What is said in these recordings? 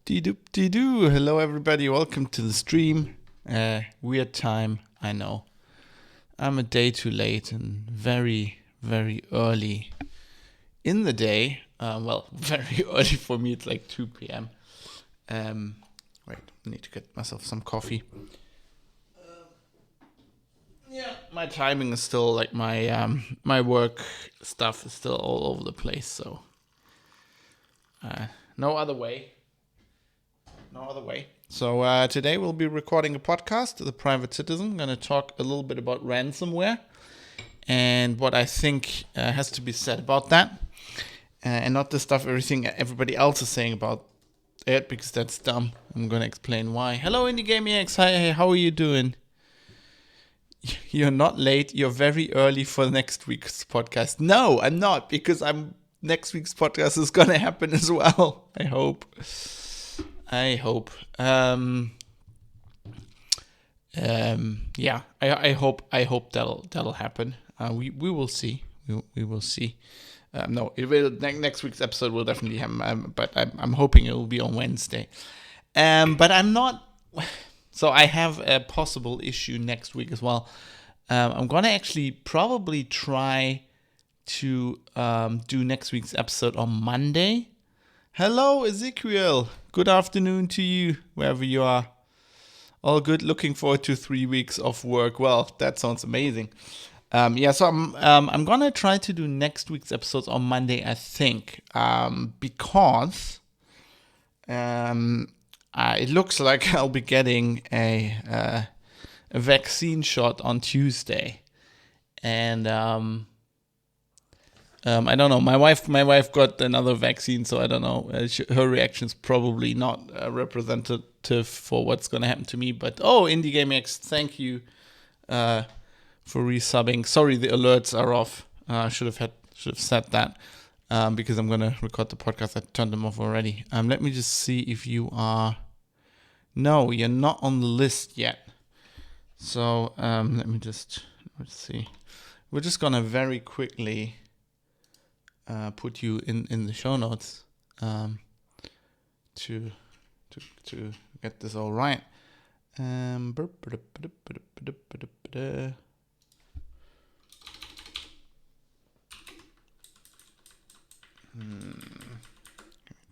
Doop-de-doop-de-doo. Hello, everybody. Welcome to the stream. Weird time, I know. I'm a day too late and very, very early in the day. Very early for me. It's like 2 p.m. Wait, I need to get myself some coffee. My timing is still like my work stuff is still all over the place. So no other way. So today we'll be recording a podcast, The Private Citizen. I'm going to talk a little bit about ransomware and what I think has to be said about that. And not the stuff everybody else is saying about it, because that's dumb. I'm going to explain why. Hello, IndieGameX. Hi, how are you doing? You're not late. You're very early for next week's podcast. No, I'm not, because next week's podcast is going to happen as well. I hope. I hope that'll happen. We will see. We will see. No, it will. Next week's episode will definitely happen. But I'm hoping it will be on Wednesday. But I'm not. So I have a possible issue next week as well. I'm gonna actually probably try to do next week's episode on Monday. Hello, Ezekiel. Good afternoon to you, wherever you are. All good. Looking forward to 3 weeks of work. Well, that sounds amazing. So I'm gonna try to do next week's episodes on Monday, I think, because it looks like I'll be getting a vaccine shot on Tuesday, and I don't know. My wife got another vaccine, so I don't know. Her reaction's probably not representative for what's going to happen to me. But IndieGameX, thank you for resubbing. Sorry, the alerts are off. Should have said that because I'm going to record the podcast. I turned them off already. Let me just see if you are. No, you're not on the list yet. So let's see. We're just gonna very quickly put you in the show notes to get this all right. Here we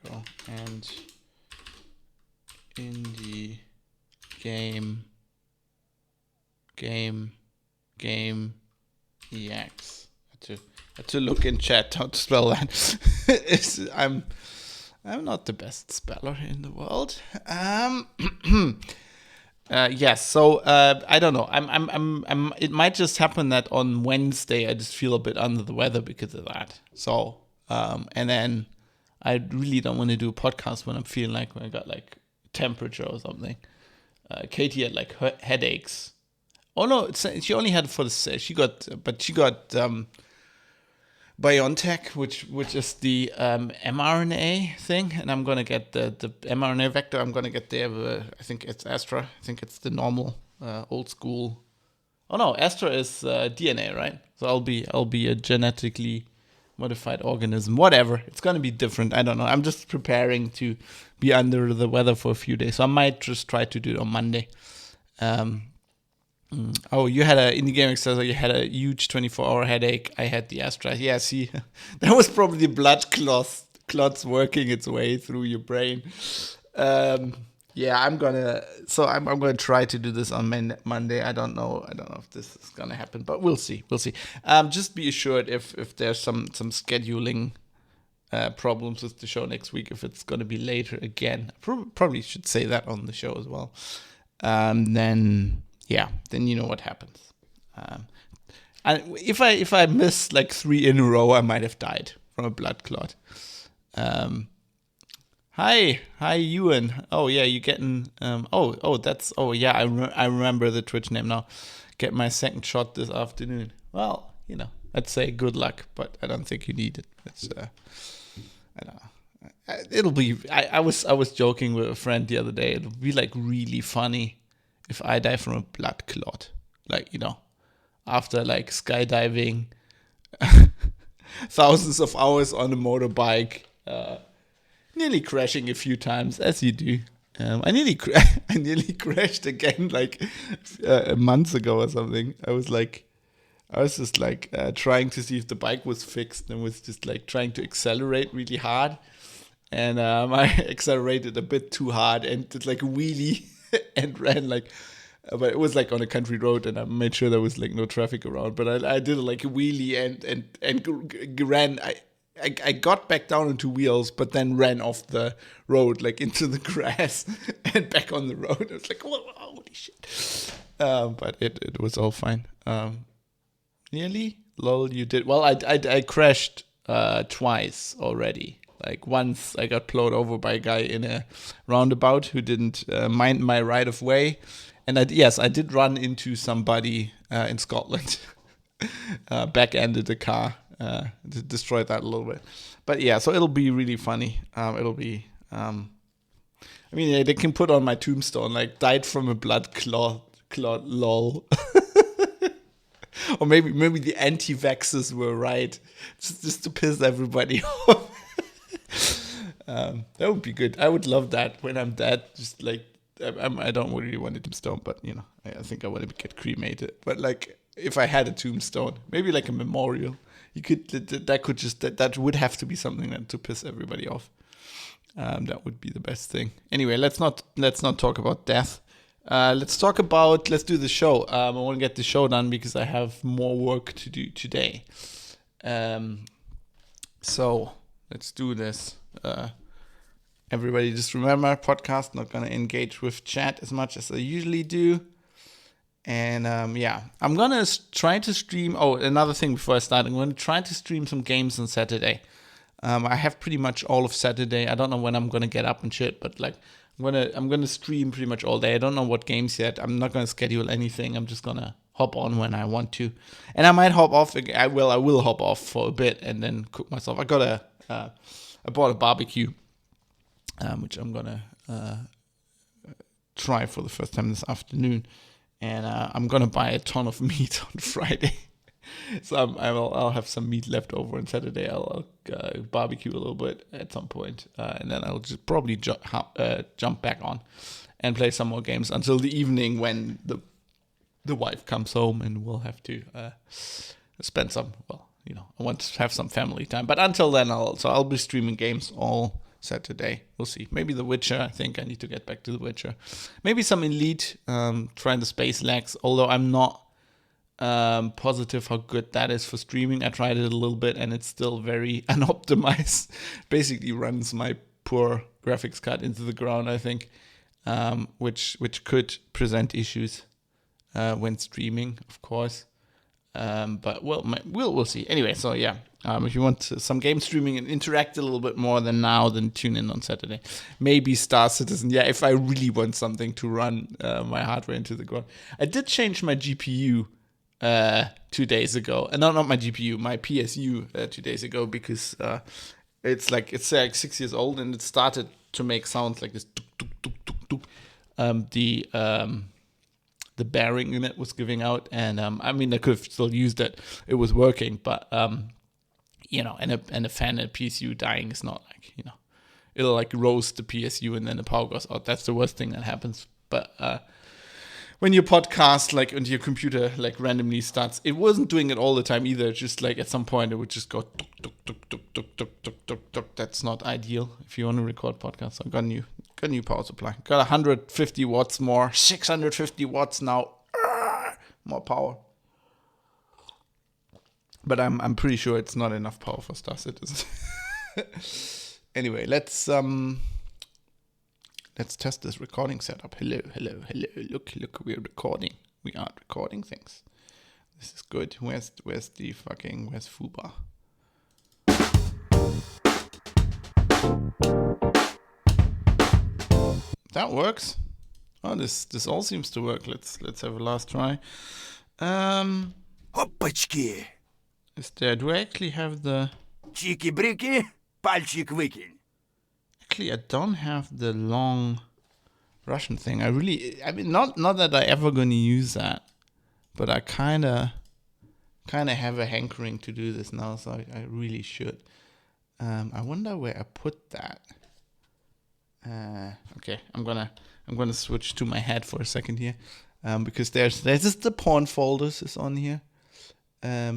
go. And indie game EX. Had to look in chat how to spell that. I'm not the best speller in the world. Yes. So I don't know. I'm. It might just happen that on Wednesday I just feel a bit under the weather because of that. So and then I really don't want to do a podcast when I'm feeling like when I got like temperature or something. Katie had like headaches. Oh no, she only had she got BioNTech, which is the mRNA thing, and I'm gonna get the mRNA vector. I'm gonna get I think it's Astra. I think it's the normal old school. Oh no, Astra is DNA, right? So I'll be a genetically modified organism. Whatever, it's gonna be different. I don't know. I'm just preparing to be under the weather for a few days, so I might just try to do it on Monday. You had IndieGameX says you had a huge 24-hour headache. I had the Astra. Yeah, see, that was probably blood clots working its way through your brain. I'm gonna try to do this on Monday. I don't know if this is gonna happen, but we'll see. Just be assured if there's some scheduling problems with the show next week, if it's gonna be later again. Probably should say that on the show as well. Then you know what happens. And if I miss like 3 in a row, I might have died from a blood clot. Hi, Ewan. Oh yeah, you getting? I remember the Twitch name now. Get my second shot this afternoon. Well, I'd say good luck, but I don't think you need it. It's I don't know. It'll be. I was joking with a friend the other day. It'll be like really funny if I die from a blood clot, like, after like skydiving thousands of hours on a motorbike, nearly crashing a few times, as you do. I nearly I nearly crashed again like months ago or something. I was just like trying to see if the bike was fixed and was just like trying to accelerate really hard. And I accelerated a bit too hard and did like a wheelie and ran like, but it was like on a country road and I made sure there was like no traffic around. But I did like a wheelie and ran. I got back down onto wheels, but then ran off the road, like into the grass and back on the road. I was like, oh, holy shit. But it was all fine. Nearly? Lol, you did. Well, I crashed twice already. Like once I got plowed over by a guy in a roundabout who didn't mind my right of way. And I did run into somebody in Scotland. Back-ended the car. Destroyed that a little bit. But yeah, so it'll be really funny. It'll be... I mean, they can put on my tombstone, like, died from a blood clot, lol. Or maybe the anti-vaxxers were right. Just to piss everybody off. That would be good. I would love that when I'm dead. Just like, I don't really want a tombstone, but, you know, I think I want to get cremated. But, like, if I had a tombstone, maybe like a memorial, that would have to be something that to piss everybody off. That would be the best thing. Anyway, let's not talk about death. Let's do the show. I want to get the show done because I have more work to do today. So let's do this. Everybody just remember, podcast, not going to engage with chat as much as I usually do. And I'm going to try to stream. Oh, another thing before I start, I'm going to try to stream some games on Saturday. I have pretty much all of Saturday. I don't know when I'm going to get up and shit, but like I'm going to stream pretty much all day. I don't know what games yet. I'm not going to schedule anything. I'm just going to hop on when I want to. And I might hop off. I will hop off for a bit and then cook myself. I bought a barbecue, which I'm going to try for the first time this afternoon. And I'm going to buy a ton of meat on Friday. So I'll have some meat left over on Saturday. I'll barbecue a little bit at some point. And then I'll just probably jump back on and play some more games until the evening when the wife comes home and we'll have to spend some, I want to have some family time. But until then, I'll be streaming games all Saturday. We'll see. Maybe The Witcher. I think I need to get back to The Witcher. Maybe some Elite. Try the Space Lags. Although I'm not positive how good that is for streaming. I tried it a little bit and it's still very unoptimized. Basically runs my poor graphics card into the ground, I think, which could present issues when streaming, of course. But we'll see. Anyway, so yeah. If you want some game streaming and interact a little bit more than now, then tune in on Saturday. Maybe Star Citizen. Yeah, if I really want something to run my hardware into the ground. I did change my GPU 2 days ago. And not my GPU, my PSU 2 days ago because it's like 6 years old and it started to make sounds like this. Tuk, tuk, tuk, tuk, tuk. The bearing in it was giving out, and I could have still used it. It was working, but and a fan at PSU dying is not like, it'll like roast the PSU and then the power goes out. That's the worst thing that happens. But when your podcast like onto your computer like randomly starts, it wasn't doing it all the time either. Just like at some point it would just go tuk, tuk, tuk, tuk, tuk, tuk, tuk, tuk, tuk. That's not ideal if you want to record podcasts. I've got a new power supply. Got 150 watts more, 650 watts now. More power. But I'm pretty sure it's not enough power for Star Citizen. Anyway, let's test this recording setup. Hello. Look, we're recording. We are recording things. This is good. Where's Fuba? That works. Oh, this all seems to work. Let's have a last try. Опачки! Do I actually have the... Чики-брики, пальчик выкинь. Actually, I don't have the long Russian thing. Not that I ever gonna use that, but I kind of have a hankering to do this now, so I really should. I wonder where I put that. Okay, I'm gonna switch to my head for a second here, because there's just the porn folders is on here.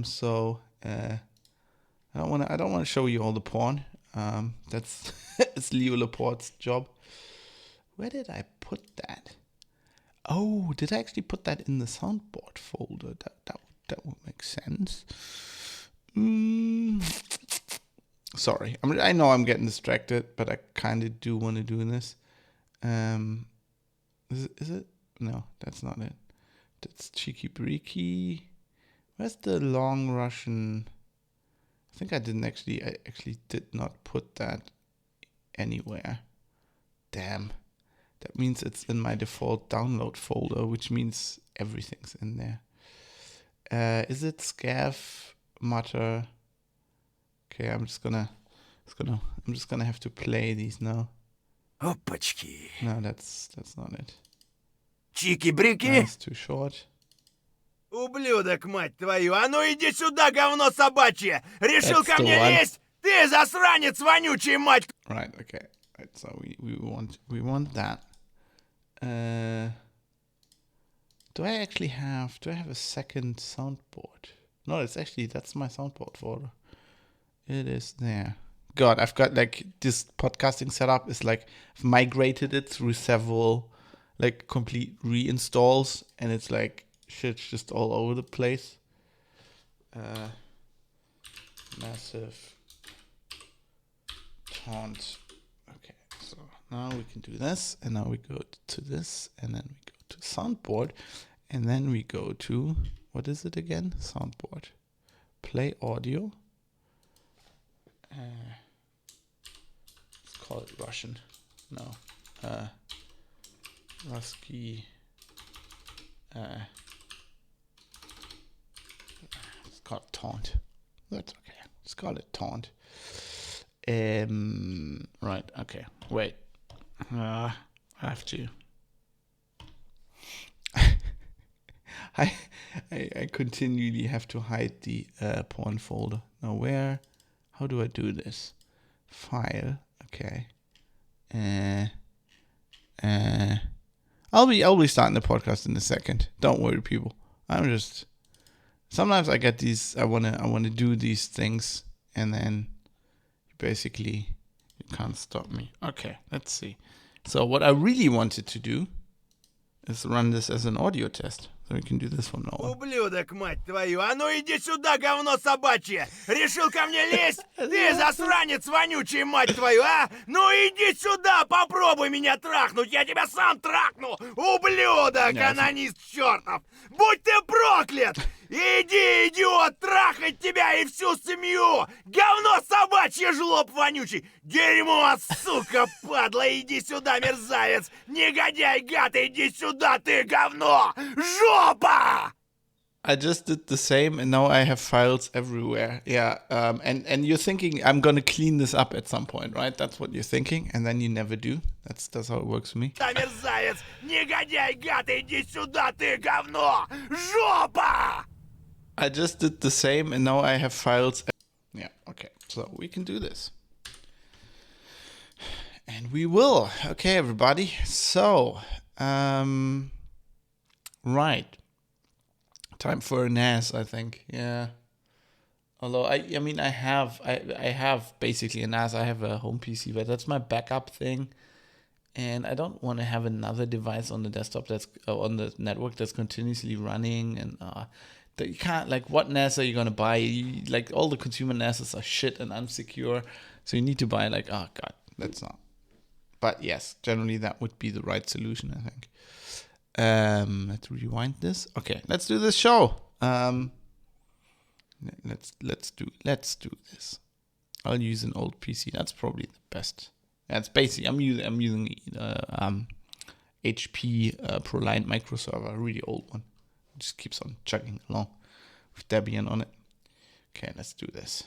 So I don't wanna show you all the porn. That's it's Leo Laporte's job. Where did I put that? Oh, did I actually put that in the soundboard folder? That would make sense. Sorry, I know I'm getting distracted, but I kind of do want to do this. Is it? No, that's not it. That's Cheeky Breaky. Where's the long Russian? I think I actually did not put that anywhere. Damn. That means it's in my default download folder, which means everything's in there. Is it Scav Mutter? Okay, I'm just gonna have to play these now. Опачки. No, that's not it. Чики-брики. That's too short. Ублюдок, мать твою! А ну иди сюда, говно собачье! Решил That's ко the мне one. лезть? Ты засранец вонючий, мать! Right. Okay. Right. So we want that. Do I have a second soundboard? No, that's my soundboard folder. It is there. God, I've got like this podcasting setup is like I've migrated it through several like complete reinstalls, and it's like shit's just all over the place. Massive taunt. Okay, so now we can do this, and now we go to this, and then we go to soundboard, and then we go to, what is it again? Soundboard. Play audio. Let's call it Russian. No. Rusky. Let's call it taunt. That's okay. Let's call it taunt. Right. Okay. Wait. I have to. I continually have to hide the porn folder. Now where? How do I do this? File. Okay. I'll be starting the podcast in a second. Don't worry, people. Sometimes I get these. I wanna do these things, and then basically you can't stop me. Okay, let's see. So what I really wanted to do is run this as an audio test. So we can do this from now on. Ублюдок, мать твою! А ну иди сюда, говно собачье! Решил ко мне лезть? Ты засранец вонючий, мать твою, а? Ну иди сюда, попробуй меня трахнуть! Я тебя сам трахну! Ублюдок, анонист чертов! Будь ты проклят! Иди, идиот, трахать тебя и всю семью! Говно собачье, жлоб вонючий! Дерьмо, сука, падла! Иди сюда, мерзавец! Негодяй, гад, иди сюда, ты говно! Жопа! I just did the same, and now I have files everywhere. Yeah, and you're thinking I'm gonna clean this up at some point, right? That's what you're thinking, and then you never do. That's how it works for me. Мерзавец! Негодяй, гад, иди сюда, ты говно! Жопа! I just did the same, and now I have files. Yeah, okay, so we can do this. And we will. Okay, everybody. So, right. Time for a NAS, I think. Yeah. Although I mean I have basically a NAS. I have a home PC, but that's my backup thing. And I don't want to have another device on the desktop that's on the network that's continuously running, and that you can't, like, what NAS are you gonna buy? Like, all the consumer NASs are shit and unsecure, so you need to buy, like, oh god, that's not. But yes, generally that would be the right solution, I think. Let's rewind this. Okay, let's do this show. Let's do this. I'll use an old PC. That's probably the best. That's basic. I'm using HP ProLine microserver, a really old one. It just keeps on chugging along with Debian on it. Okay, let's do this.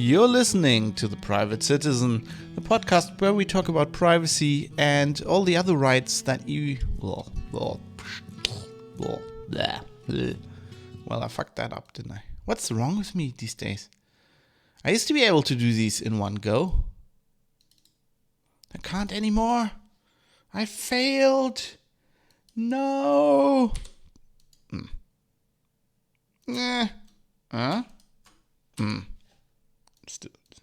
You're listening to The Private Citizen, the podcast where we talk about privacy and all the other rights that you... Well, I fucked that up, didn't I? What's wrong with me these days? I used to be able to do these in one go. I can't anymore. I failed. No. Let's do it.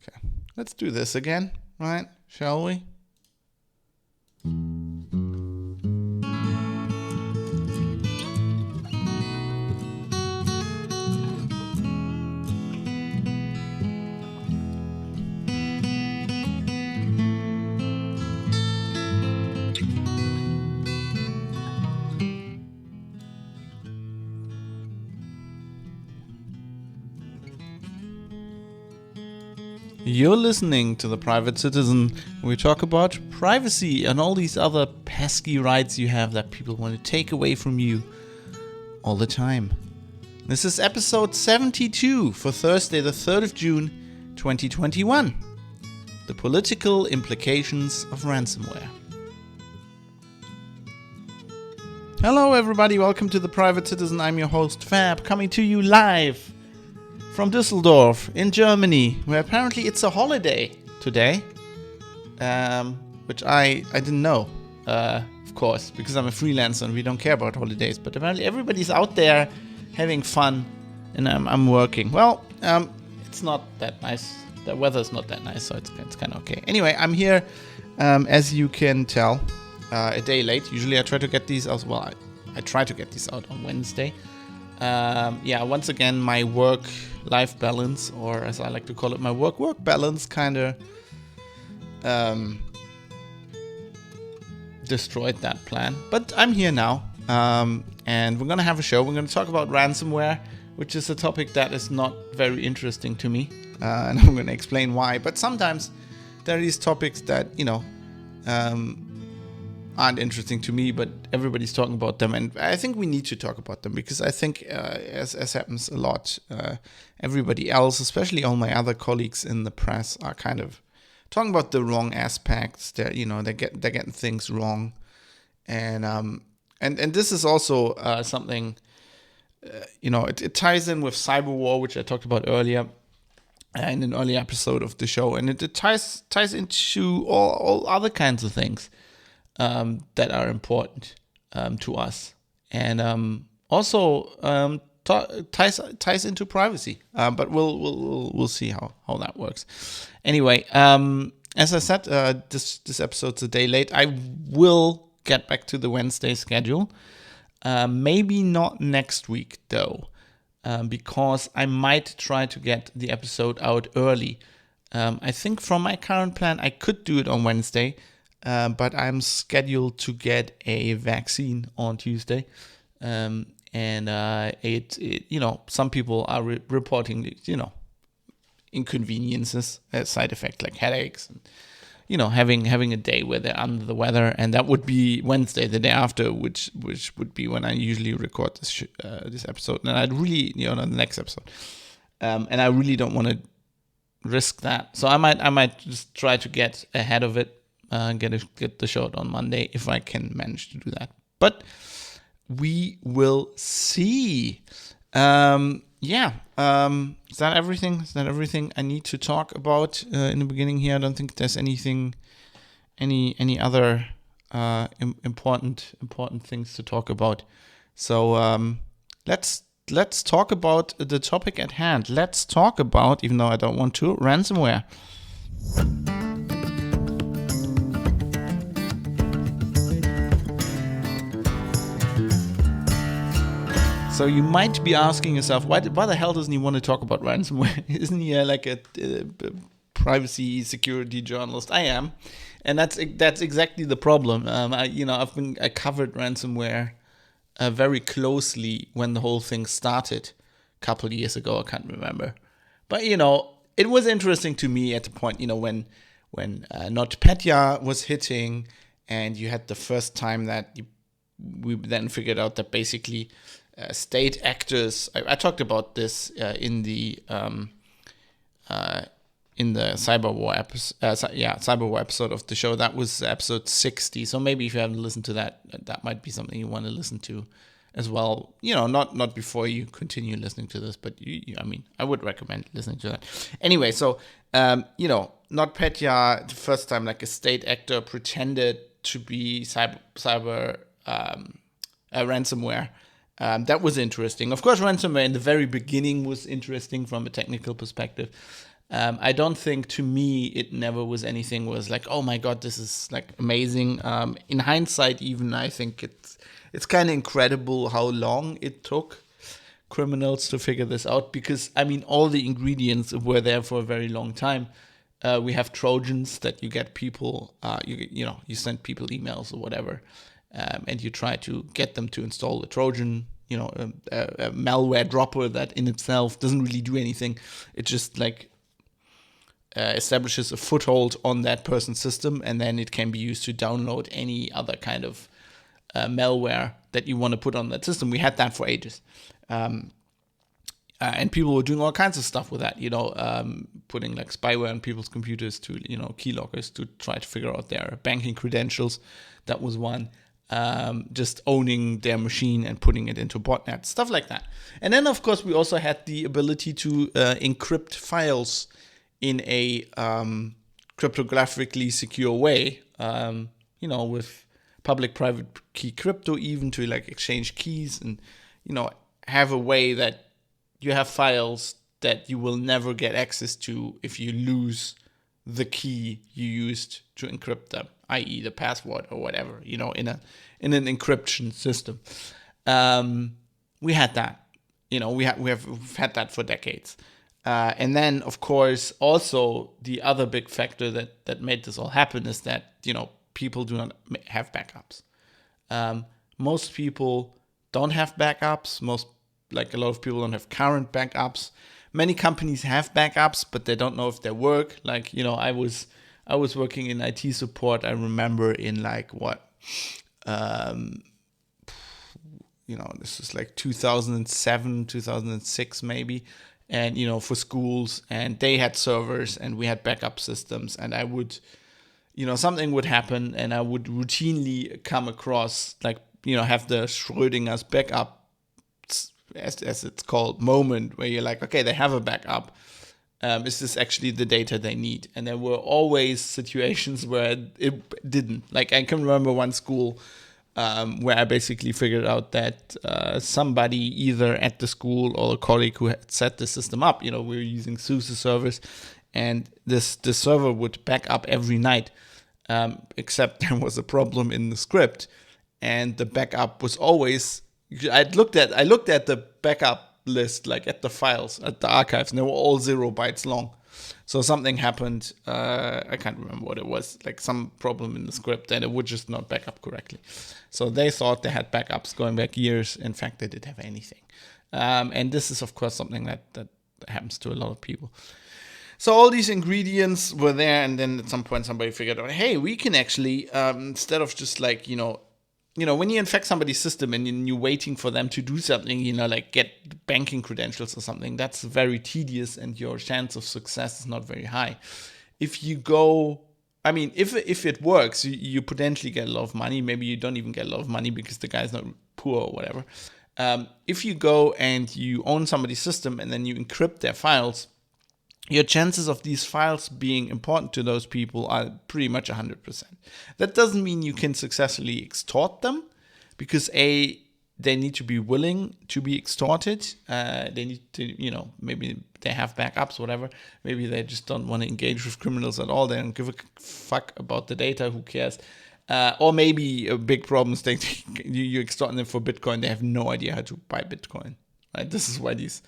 Okay. Let's do this again, right? Shall we? You're listening to The Private Citizen, where we talk about privacy and all these other pesky rights you have that people want to take away from you all the time. This is episode 72 for Thursday, the 3rd of June, 2021. The political implications of ransomware. Hello everybody, welcome to The Private Citizen. I'm your host Fab, coming to you live from Düsseldorf in Germany, where apparently it's a holiday today, which I didn't know, of course, because I'm a freelancer and we don't care about holidays. But apparently everybody's out there having fun, and I'm working. Well, it's not that nice. The weather's not that nice, so it's kind of okay. Anyway, I'm here, as you can tell, a day late. Usually I try to get these out. Well, I try to get these out on Wednesday. Once again, my work-life balance, or as I like to call it, my work-work balance kind of destroyed that plan. But I'm here now, and we're going to have a show. We're going to talk about ransomware, which is a topic that is not very interesting to me, and I'm going to explain why. But sometimes there are these topics that, aren't interesting to me, but everybody's talking about them, and I think we need to talk about them because I think, as happens a lot, everybody else, especially all my other colleagues in the press, are kind of talking about the wrong aspects. They're getting things wrong, and this is also something. It ties in with cyber war, which I talked about earlier in an earlier episode of the show, and it ties into all other kinds of things that are important to us, and also ties into privacy. But we'll see how that works. Anyway, as I said, this episode's a day late. I will get back to the Wednesday schedule. Maybe not next week though, because I might try to get the episode out early. I think from my current plan, I could do it on Wednesday. But I'm scheduled to get a vaccine on Tuesday, and some people are reporting, inconveniences, side effects like headaches, and having a day where they're under the weather, and that would be Wednesday, the day after, which would be when I usually record this episode, and I'd really, the next episode, and I really don't want to risk that, so I might just try to get ahead of it. Get the show on Monday if I can manage to do that. But we will see. Is that everything? Is that everything I need to talk about in the beginning here? I don't think there's any other important things to talk about. So let's talk about the topic at hand. Let's talk about, even though I don't want to, ransomware. So you might be asking yourself, why the hell doesn't he want to talk about ransomware? Isn't he like a privacy security journalist? I am, and that's exactly the problem. I covered ransomware very closely when the whole thing started a couple of years ago. I can't remember, but it was interesting to me at the point when NotPetya was hitting, and you had the first time that we then figured out that basically state actors. I talked about this in the in the Cyberwar episode of the show. That was episode 60. So maybe if you haven't listened to that, that might be something you want to listen to as well. Not before you continue listening to this, but I would recommend listening to that. Anyway, so NotPetya, the first time like a state actor pretended to be cyber ransomware. That was interesting. Of course, ransomware in the very beginning was interesting from a technical perspective. I don't think, to me, it never was anything was like, oh my God, this is like amazing. In hindsight, even, I think it's kind of incredible how long it took criminals to figure this out, because, all the ingredients were there for a very long time. We have Trojans that you get people, you send people emails or whatever, and you try to get them to install a Trojan, a malware dropper that in itself doesn't really do anything. It just like establishes a foothold on that person's system, and then it can be used to download any other kind of malware that you want to put on that system. We had that for ages. And people were doing all kinds of stuff with that, putting like spyware on people's computers to, keyloggers to try to figure out their banking credentials. That was one. Just owning their machine and putting it into botnets, stuff like that. And then, of course, we also had the ability to encrypt files in a cryptographically secure way, with public-private key crypto, even to like exchange keys and, have a way that you have files that you will never get access to if you lose the key you used to encrypt them, i.e. the password or whatever, in an encryption system. We had that, we've had that for decades. And then, of course, also the other big factor that made this all happen is that, people do not have backups. Most people don't have backups. A lot of people don't have current backups. Many companies have backups, but they don't know if they work. Like, I was working in IT support. I remember in this was like 2007, 2006 maybe. And, for schools, and they had servers and we had backup systems, and I would, something would happen and I would routinely come across have the Schrödinger's backup, as it's called, moment where you're like, okay, they have a backup. Is this actually the data they need? And there were always situations where it didn't. Like, I can remember one school where I basically figured out that somebody either at the school or a colleague who had set the system up, we were using SUSE servers, and the server would back up every night, except there was a problem in the script, and the backup was always. I looked at the backup list, like at the files, at the archives, and they were all 0 bytes long. So something happened. I can't remember what it was, like some problem in the script, and it would just not back up correctly. So they thought they had backups going back years. In fact, they didn't have anything. And this is, of course, something that happens to a lot of people. So all these ingredients were there, and then at some point somebody figured out, hey, we can actually, instead of just like, when you infect somebody's system and you're waiting for them to do something, like get banking credentials or something, that's very tedious and your chance of success is not very high. If you go, if it works, you potentially get a lot of money. Maybe you don't even get a lot of money because the guy's not poor or whatever. If you go and you own somebody's system and then you encrypt their files, your chances of these files being important to those people are pretty much 100%. That doesn't mean you can successfully extort them, because they need to be willing to be extorted. They need to, maybe they have backups, whatever. Maybe they just don't want to engage with criminals at all. They don't give a fuck about the data. Who cares? Or maybe a big problem is you extort them for Bitcoin. They have no idea how to buy Bitcoin. Right? This is why these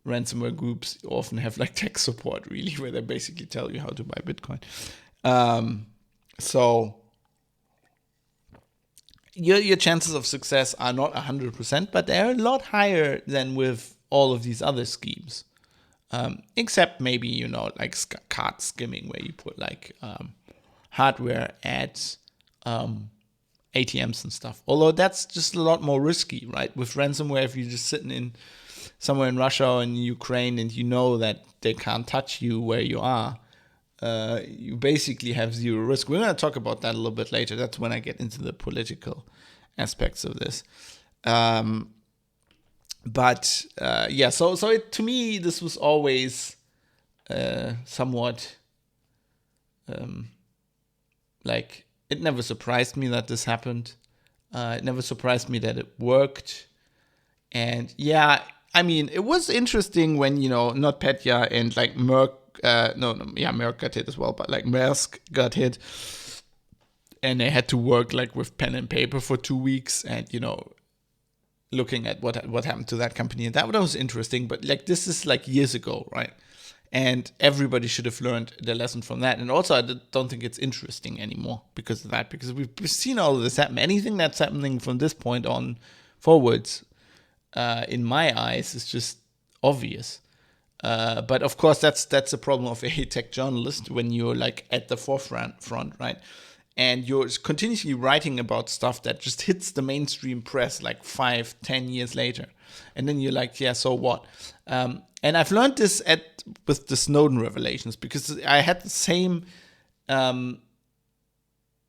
ransomware groups often have like tech support, really, where they basically tell you how to buy Bitcoin. So your chances of success are not 100%, but they're a lot higher than with all of these other schemes. Except maybe, like card skimming, where you put like hardware at ATMs and stuff. Although that's just a lot more risky, right? With ransomware, if you're just sitting in somewhere in Russia or in Ukraine and you know that they can't touch you where you are, you basically have zero risk. We're going to talk about that a little bit later. That's when I get into the political aspects of this. To me, this was always somewhat like, it never surprised me that this happened. It never surprised me that it worked. And yeah, I mean, it was interesting when, NotPetya and like Merck, Merck got hit as well, but like Maersk got hit. And they had to work like with pen and paper for 2 weeks and, looking at what happened to that company. And that was interesting. But like, this is like years ago, right? And everybody should have learned the lesson from that. And also, I don't think it's interesting anymore because of that, because we've seen all of this happen. Anything that's happening from this point on forwards, in my eyes, is just obvious. But of course, that's a problem of a tech journalist when you're like at the forefront, right? And you're continuously writing about stuff that just hits the mainstream press like 5-10 years later. And then you're like, yeah, so what? And I've learned this with the Snowden revelations, because I had the same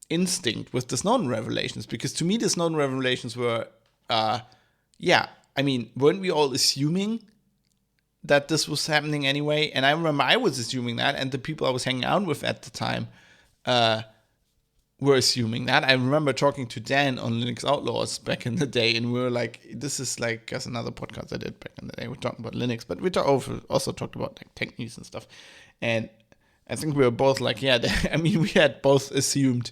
instinct with the Snowden revelations, because to me the Snowden revelations were, weren't we all assuming that this was happening anyway? And I remember I was assuming that, and the people I was hanging out with at the time were assuming that. I remember talking to Dan on Linux Outlaws back in the day, and we were like, this is like, as another podcast I did back in the day, we're talking about Linux, but we also talked about like tech news and stuff. And I think we were both like, we had both assumed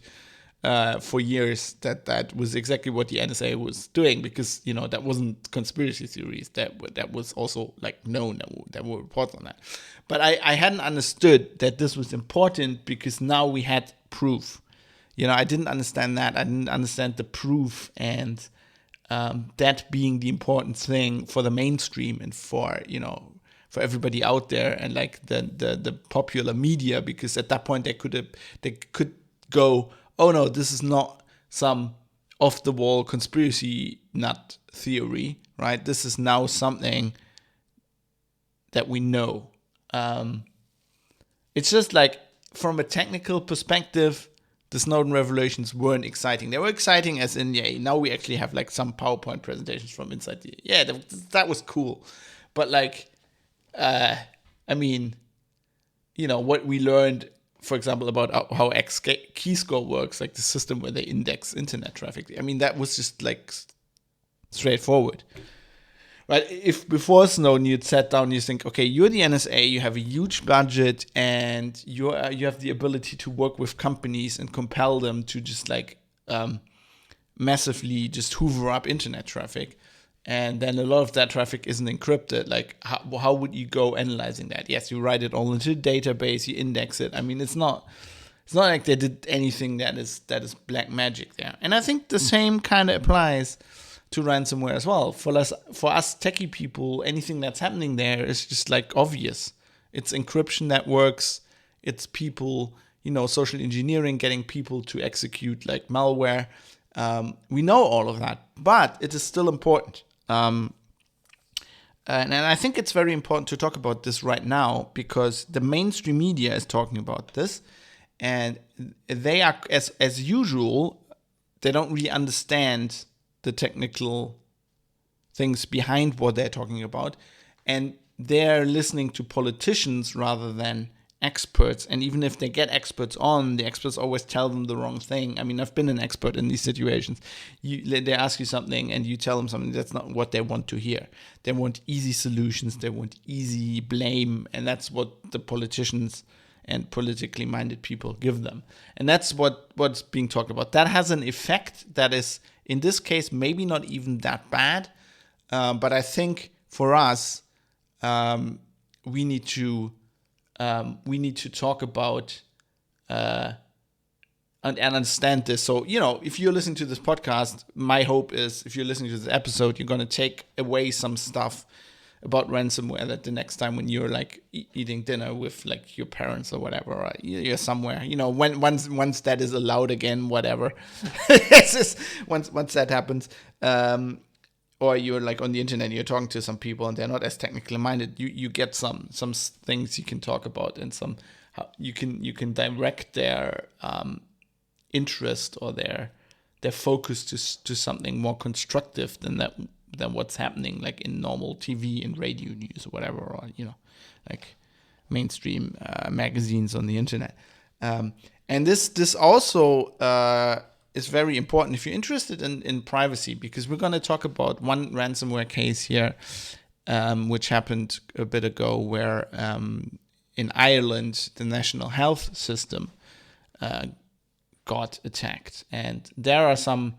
for years that was exactly what the NSA was doing, because, that wasn't conspiracy theories. That was also like known, that were reports on that. But I hadn't understood that this was important, because now we had proof. I didn't understand that. I didn't understand the proof, and that being the important thing for the mainstream and for everybody out there, and like the popular media, because at that point they could go, oh no, this is not some off the wall conspiracy nut theory, right? This is now something that we know. It's just like, from a technical perspective, the Snowden revelations weren't exciting. They were exciting as in, now we actually have like some PowerPoint presentations from inside that was cool. But like, what we learned, for example, about how Keyscore works, like the system where they index internet traffic, that was just like straightforward. Right? If before Snowden you'd sat down and you think, okay, you're the NSA, you have a huge budget, and you have the ability to work with companies and compel them to just like massively just hoover up internet traffic, and then a lot of that traffic isn't encrypted. Like, how would you go analyzing that? Yes, you write it all into a database, you index it. It's not like they did anything that is black magic there. And I think the same kind of applies to ransomware as well. For us techie people, anything that's happening there is just like obvious. It's encryption that works. It's people, social engineering, getting people to execute like malware. We know all of that, but it is still important. And I think it's very important to talk about this right now, because the mainstream media is talking about this, and they are, as usual, they don't really understand the technical things behind what they're talking about, and they're listening to politicians rather than experts. And even if they get experts on, the experts always tell them the wrong thing. I've been an expert in these situations. They ask you something and you tell them something that's not what they want to hear. They want easy solutions, they want easy blame, and that's what the politicians and politically minded people give them. And that's what's being talked about. That has an effect that is, in this case, maybe not even that bad. But I think for us, we need to talk about and understand this. So, if you're listening to this podcast, my hope is, if you're listening to this episode, you're going to take away some stuff about ransomware, that the next time when you're like eating dinner with like your parents or whatever, or you're somewhere, once that is allowed again, whatever, it's just, once that happens, or you're like on the internet, you're talking to some people and they're not as technically minded, you get some things you can talk about, and some you can direct their interest or their focus to something more constructive than what's happening like in normal TV and radio news or whatever, or like mainstream magazines on the internet. And this also is very important if you're interested in privacy, because we're going to talk about one ransomware case here, which happened a bit ago, where in Ireland the national health system got attacked, and there are some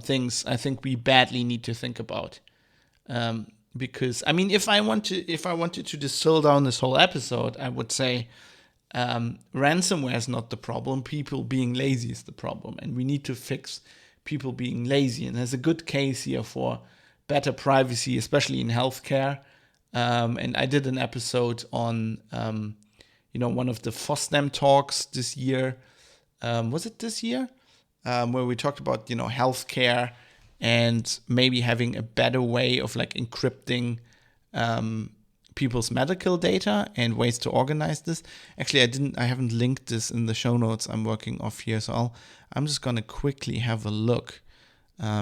things I think we badly need to think about. Because I mean, if I wanted to distill down this whole episode, I would say ransomware is not the problem. People being lazy is the problem, and we need to fix people being lazy. And there's a good case here for better privacy, especially in healthcare. And I did an episode on, one of the FOSDEM talks this year. Was it this year? Where we talked about, healthcare and maybe having a better way of like encrypting people's medical data and ways to organize this. Actually, I haven't linked this in the show notes I'm working off here, so I'm just gonna quickly have a look,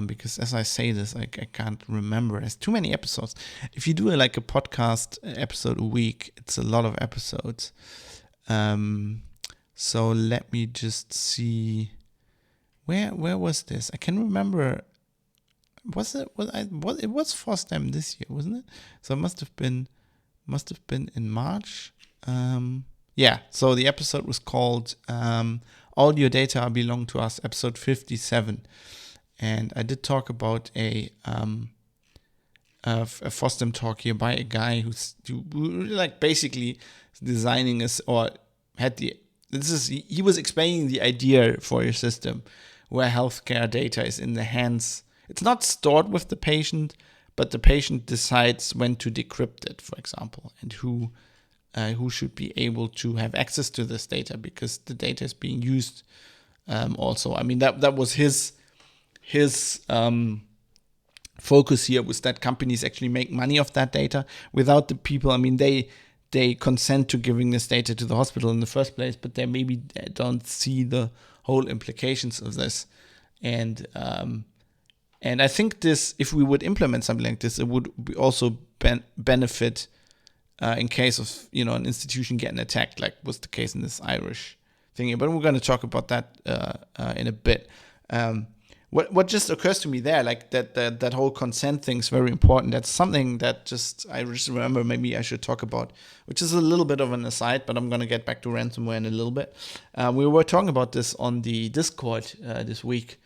because as I say this, I can't remember. There's too many episodes. If you do like a podcast episode a week, it's a lot of episodes. So let me just see. Where was this? I can remember. It was FOSDEM this year, wasn't it? So it must have been in March. Yeah, so the episode was called All Your Data Belong to Us, episode 57. And I did talk about a FOSDEM talk here by a guy who like basically designing this, or had he was explaining the idea for a system where healthcare data is in the hands. It's not stored with the patient, but the patient decides when to decrypt it, for example, and who should be able to have access to this data, because the data is being used also. I mean, that was his focus here, was that companies actually make money off that data without the people. I mean, they consent to giving this data to the hospital in the first place, but they maybe don't see the whole implications of this. And I think this, if we would implement something like this, it would also benefit in case of an institution getting attacked, like was the case in this Irish thingy. But we're going to talk about that in a bit. What just occurs to me there, like that whole consent thing is very important. That's something that I just remember maybe I should talk about, which is a little bit of an aside, but I'm going to get back to ransomware in a little bit. We were talking about this on the Discord this week,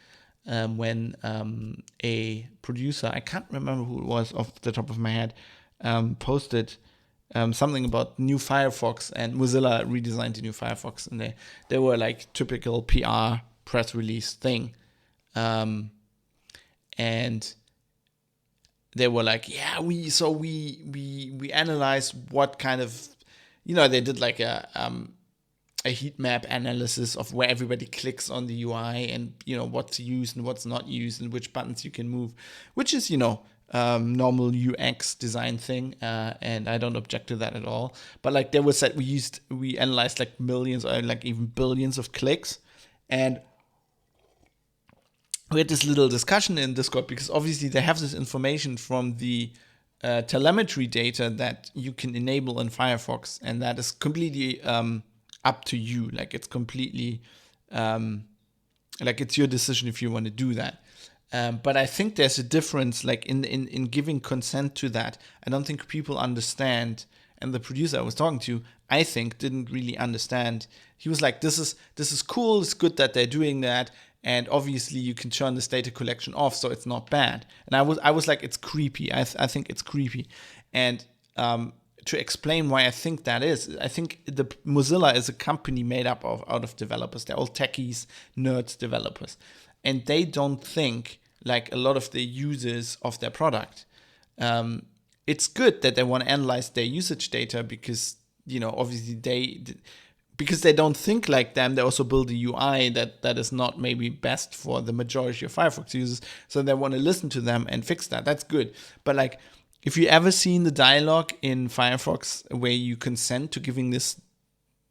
when a producer, I can't remember who it was off the top of my head, posted something about new Firefox, and Mozilla redesigned the new Firefox, and they were like typical PR press release thing. And they were like, yeah, we analyzed what kind of, they did like a heat map analysis of where everybody clicks on the UI, and what's used and what's not used and which buttons you can move, which is normal UX design thing, and I don't object to that at all. But like there was that we analyzed like millions or like even billions of clicks, and we had this little discussion in Discord, because obviously they have this information from the telemetry data that you can enable in Firefox, and that is completely up to you. Like it's completely like it's your decision if you want to do that. But I think there's a difference, like in giving consent to that. I don't think people understand, and the producer I was talking to, I think, didn't really understand. He was like, "This is cool. It's good that they're doing that, and obviously you can turn this data collection off, so it's not bad." And I was like, "It's creepy. I think it's creepy." And to explain why I think that is, I think the Mozilla is a company made up out of developers. They're all techies, nerds, developers. And they don't think like a lot of the users of their product. It's good that they want to analyze their usage data, because, obviously because they don't think like them, they also build a UI that is not maybe best for the majority of Firefox users. So they want to listen to them and fix that. That's good. But like, if you ever seen the dialogue in Firefox where you consent to giving this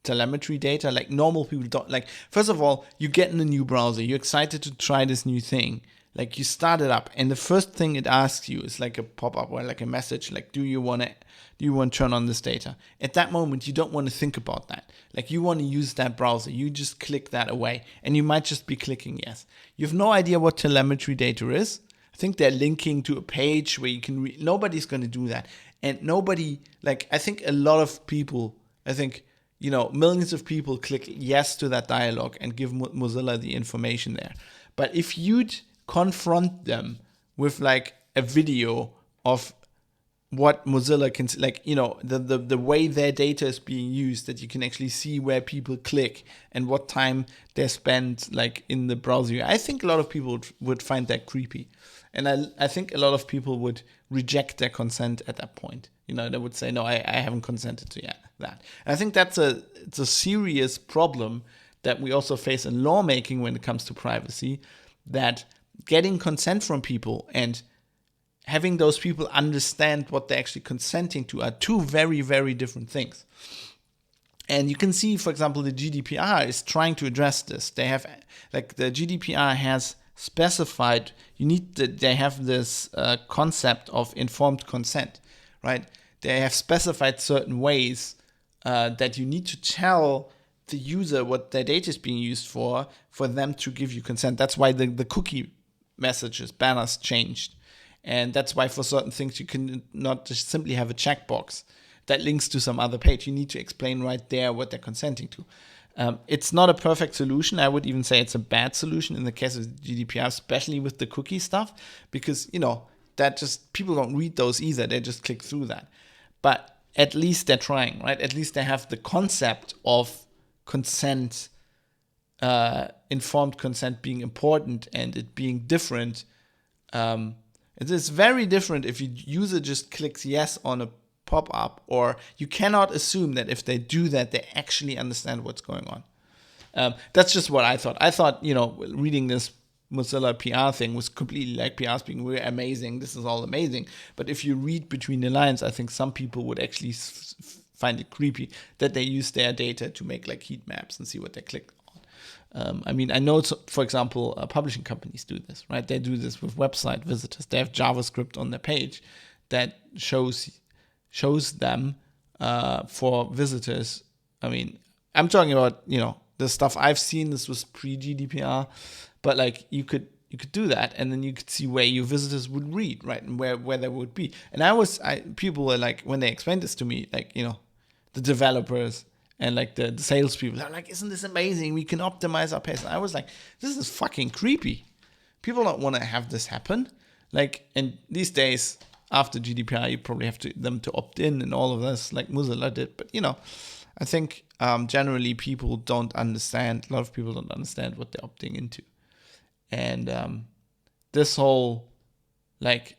telemetry data, like normal people don't, like, first of all, you get in a new browser, you're excited to try this new thing. Like, you start it up, and the first thing it asks you is like a pop-up or like a message, like, do you want to turn on this data? At that moment, you don't want to think about that. Like, you want to use that browser. You just click that away, and you might just be clicking yes. You have no idea what telemetry data is. I think they're linking to a page where you can read. Nobody's going to do that. And nobody, like, I think a lot of people, millions of people click yes to that dialogue and give Mozilla the information there. But if you'd confront them with like a video of what Mozilla can, like, the way their data is being used, that you can actually see where people click and what time they spend like in the browser. I think a lot of people would find that creepy. And I think a lot of people would reject their consent at that point. They would say, no, I haven't consented to that. And I think it's a serious problem that we also face in lawmaking when it comes to privacy, that getting consent from people and having those people understand what they're actually consenting to are two very, very different things. And you can see, for example, the GDPR is trying to address this. They have, like, the GDPR has specified, they have this concept of informed consent, right? They have specified certain ways that you need to tell the user what their data is being used for them to give you consent. That's why the cookie messages, banners changed. And that's why for certain things you can not just simply have a checkbox that links to some other page. You need to explain right there what they're consenting to. It's not a perfect solution. I would even say it's a bad solution in the case of GDPR, especially with the cookie stuff, because, that just, people don't read those either. They just click through that. But at least they're trying, right? At least they have the concept of consent, informed consent being important and it being different. It is very different if your user just clicks yes on a pop-up, or you cannot assume that if they do that, they actually understand what's going on. That's just what I thought. I thought, reading this Mozilla PR thing was completely like PRs being really amazing. This is all amazing. But if you read between the lines, I think some people would actually find it creepy that they use their data to make like heat maps and see what they click on. I know, for example, publishing companies do this, right? They do this with website visitors. They have JavaScript on their page that shows them for visitors. I'm talking about, the stuff I've seen. This was pre-GDPR, but like you could do that, and then you could see where your visitors would read, right, and where they would be. And people were like, when they explained this to me, like, the developers and like the salespeople, they're like, isn't this amazing? We can optimize our pace. And I was like, this is fucking creepy. People don't want to have this happen. Like, and these days, after GDPR, you probably have them to opt in and all of this, like Mozilla did. But, I think generally people don't understand, a lot of people don't understand what they're opting into. And this whole, like,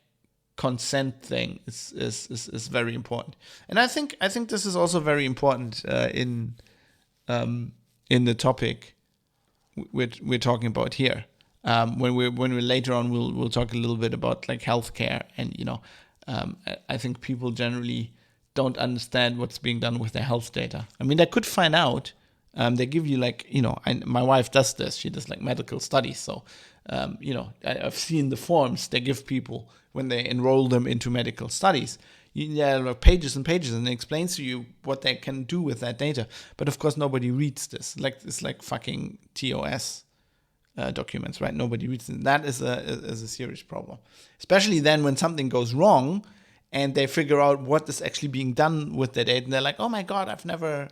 consent thing is very important. And I think this is also very important in the topic we're talking about here. When we later on we'll talk a little bit about like healthcare, and I think people generally don't understand what's being done with their health data. They could find out. They give you like, my wife does this. She does like medical studies. So, I've seen the forms they give people when they enroll them into medical studies. There are pages and pages, and it explains to you what they can do with that data. But of course, nobody reads this. Like, it's like fucking TOS documents, right? Nobody reads it. That is a serious problem, especially then when something goes wrong and they figure out what is actually being done with their data, and they're like, oh my God, I've never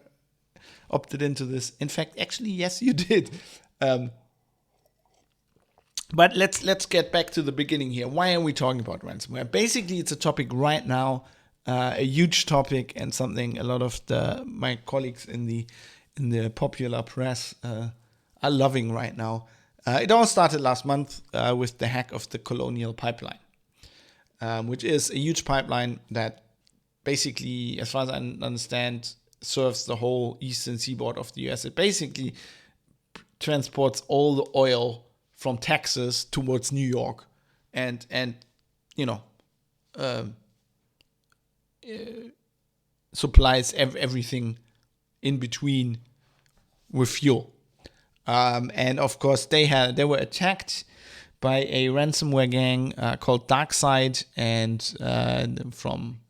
opted into this. In fact, actually, yes, you did. But let's get back to the beginning here. Why are we talking about ransomware? Basically, it's a topic right now, a huge topic, and something a lot of my colleagues in the popular press are loving right now. It all started last month with the hack of the Colonial Pipeline, which is a huge pipeline that basically, as far as I understand, serves the whole eastern seaboard of the US. It basically transports all the oil from Texas towards New York, and you know, supplies everything in between with fuel. And of course, they were attacked by a ransomware gang called DarkSide, and from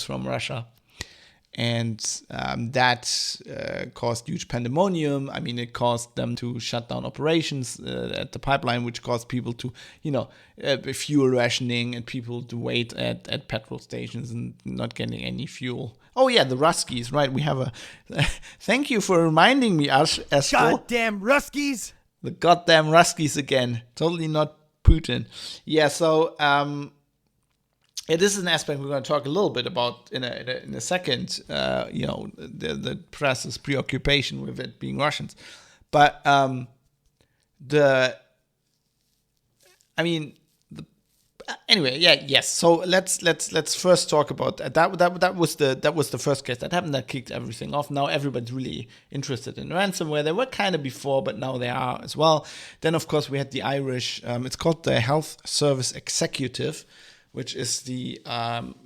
Russia. And that caused huge pandemonium. I mean, it caused them to shut down operations at the pipeline, which caused people to, fuel rationing, and people to wait at petrol stations and not getting any fuel. Oh yeah, the Ruskies, right? We have a. Thank you for reminding me, Estelle. Goddamn Ruskies! The goddamn Ruskies again. Totally not Putin. Yeah. So it is an aspect we're going to talk a little bit about in a second. The press's preoccupation with it being Russians, but yes. So let's first talk about that. That was the first case that happened that kicked everything off. Now everybody's really interested in ransomware. They were kind of before, but now they are as well. Then of course we had the Irish. It's called the Health Service Executive, which is the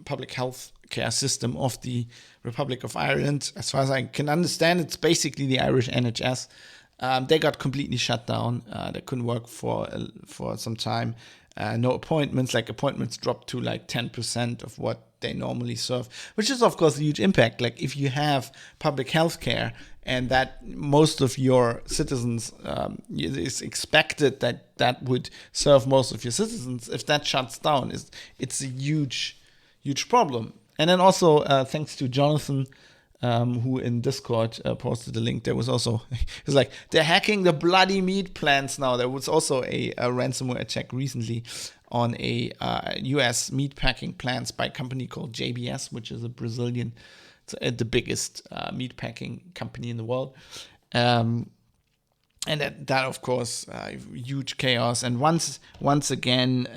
public health care system of the Republic of Ireland. As far as I can understand, it's basically the Irish NHS. They got completely shut down. They couldn't work for some time. No appointments. Appointments dropped to 10% of what they normally serve, which is of course a huge impact. If you have public health care and that most of your citizens, it's expected that would serve most of your citizens, if that shuts down, it's a huge problem. And then also thanks to Jonathan, who in Discord posted the link. There was also, it was like, they're hacking the bloody meat plants now. There was also a ransomware attack recently on a US meat packing plants by a company called JBS, which is a Brazilian, the biggest meat packing company in the world. And that of course, huge chaos. And once again,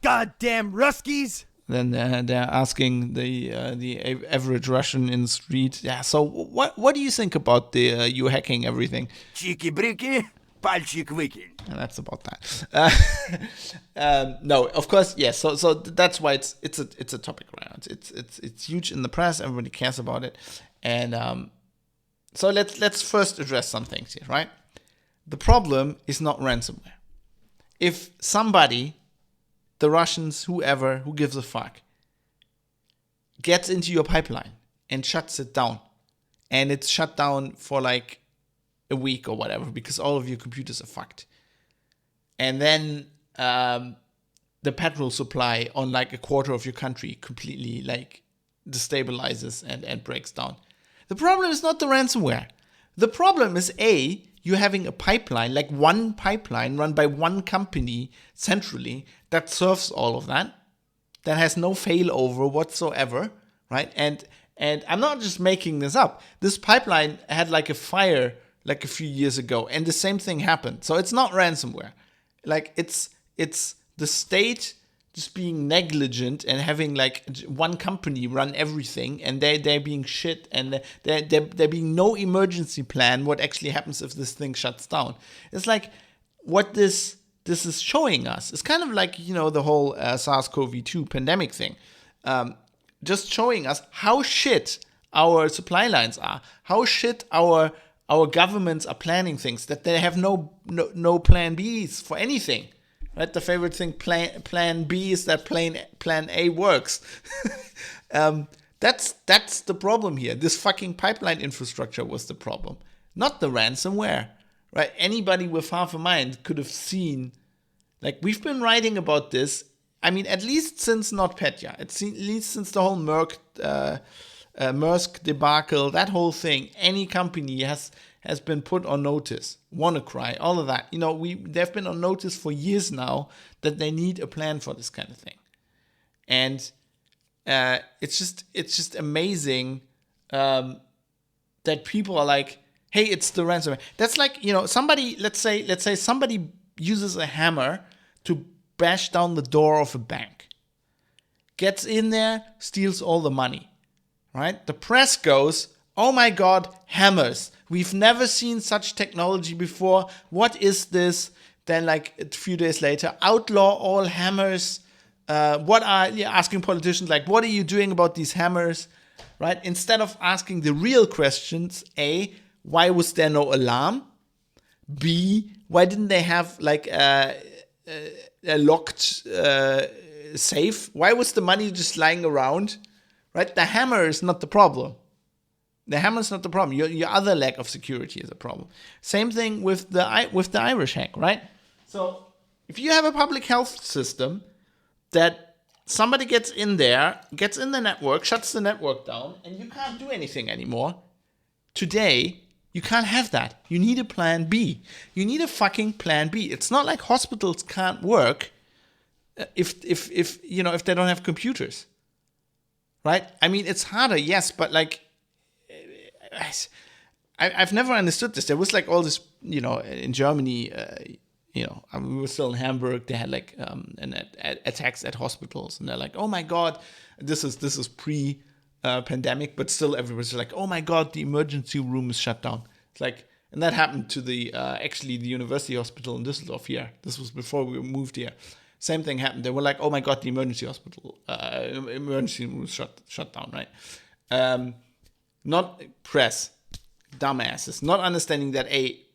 Goddamn Ruskies! Then they're asking the average Russian in the street, yeah. So what do you think about the you hacking everything? Чики-брики, пальчик выкинь. And that's about that. No, of course, yes. So that's why it's a topic right now. It's huge in the press. Everybody cares about it, and so let's first address some things here, right? The problem is not ransomware. If somebody, the Russians, whoever, who gives a fuck, gets into your pipeline and shuts it down, and it's shut down for a week or whatever because all of your computers are fucked, and then the petrol supply on a quarter of your country completely destabilizes and breaks down. The problem is not the ransomware. The problem is you having a pipeline, one pipeline run by one company centrally that serves all of that has no failover whatsoever, right? And I'm not just making this up. This pipeline had a fire a few years ago, and the same thing happened. So it's not ransomware. It's the state just being negligent and having one company run everything, and they're being shit, and there being no emergency plan what actually happens if this thing shuts down. It's what this is showing us. It's kind of the whole SARS-CoV-2 pandemic thing, just showing us how shit our supply lines are, how shit our governments are planning things, that they have no plan Bs for anything. Right, the favorite thing, plan B, is that plan A works. That's the problem here. This fucking pipeline infrastructure was the problem, not the ransomware. Right? Anybody with half a mind could have seen. We've been writing about this. I mean, at least since NotPetya. At least since the whole Maersk debacle, that whole thing. Any company has been put on notice. WannaCry, all of that. They've been on notice for years now that they need a plan for this kind of thing. And it's just amazing that people are like, hey, it's the ransomware. That's somebody, let's say somebody uses a hammer to bash down the door of a bank. Gets in there, steals all the money. Right? The press goes, oh my God, hammers. We've never seen such technology before. What is this? Then like a few days later, outlaw all hammers. Asking politicians like, what are you doing about these hammers? Right? Instead of asking the real questions, A, why was there no alarm? B, why didn't they have like a locked safe? Why was the money just lying around? Right? The hammer is not the problem. The hammer is not the problem. Your other lack of security is a problem. Same thing with the Irish hack, right? So if you have a public health system that somebody gets in there, gets in the network, shuts the network down, and you can't do anything anymore, today you can't have that. You need a plan B. You need a fucking plan B. It's not like hospitals can't work if they don't have computers, right? I mean, it's harder, yes, but like I've never understood this. There was like all this, in Germany, we were still in Hamburg. They had like attacks at hospitals, and they're like, oh my God, this is pre pandemic, but still everybody's like, oh my God, the emergency room is shut down. It's like, and that happened to the university hospital in Düsseldorf here. This was before we moved here. Same thing happened. They were like, oh my God, the emergency room was shut down, right? Not press, dumbasses, not understanding that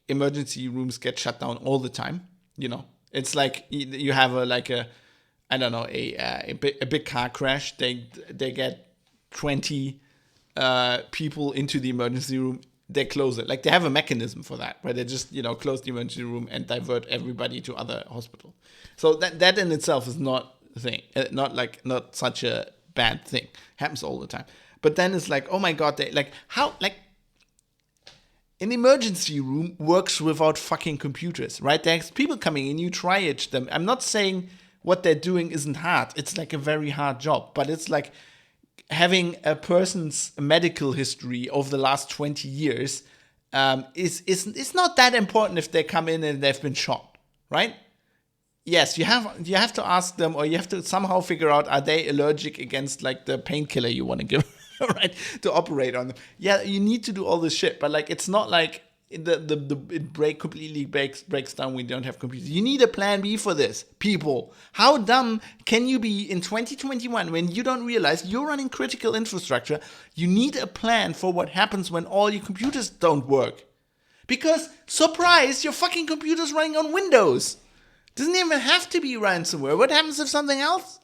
emergency rooms get shut down all the time. It's like you have a big car crash. They get 20 people into the emergency room. They close it. Like they have a mechanism for that, where they just close the emergency room and divert everybody to other hospital. So that in itself is not a thing, not such a bad thing. Happens all the time. But then it's like, oh my God, an emergency room works without fucking computers, right? There's people coming in, you triage them. I'm not saying what they're doing isn't hard. It's like a very hard job, but it's like having a person's medical history over the last 20 years is not that important if they come in and they've been shot, right? Yes, you have to ask them, or you have to somehow figure out, are they allergic against like the painkiller you want to give, right? To operate on them. Yeah, you need to do all this shit, but like it's not like it completely breaks down when you don't have computers. You need a plan B for this, people. How dumb can you be in 2021 when you don't realize you're running critical infrastructure? You need a plan for what happens when all your computers don't work. Because, surprise, your fucking computer's running on Windows. Doesn't even have to be ransomware. What happens if something else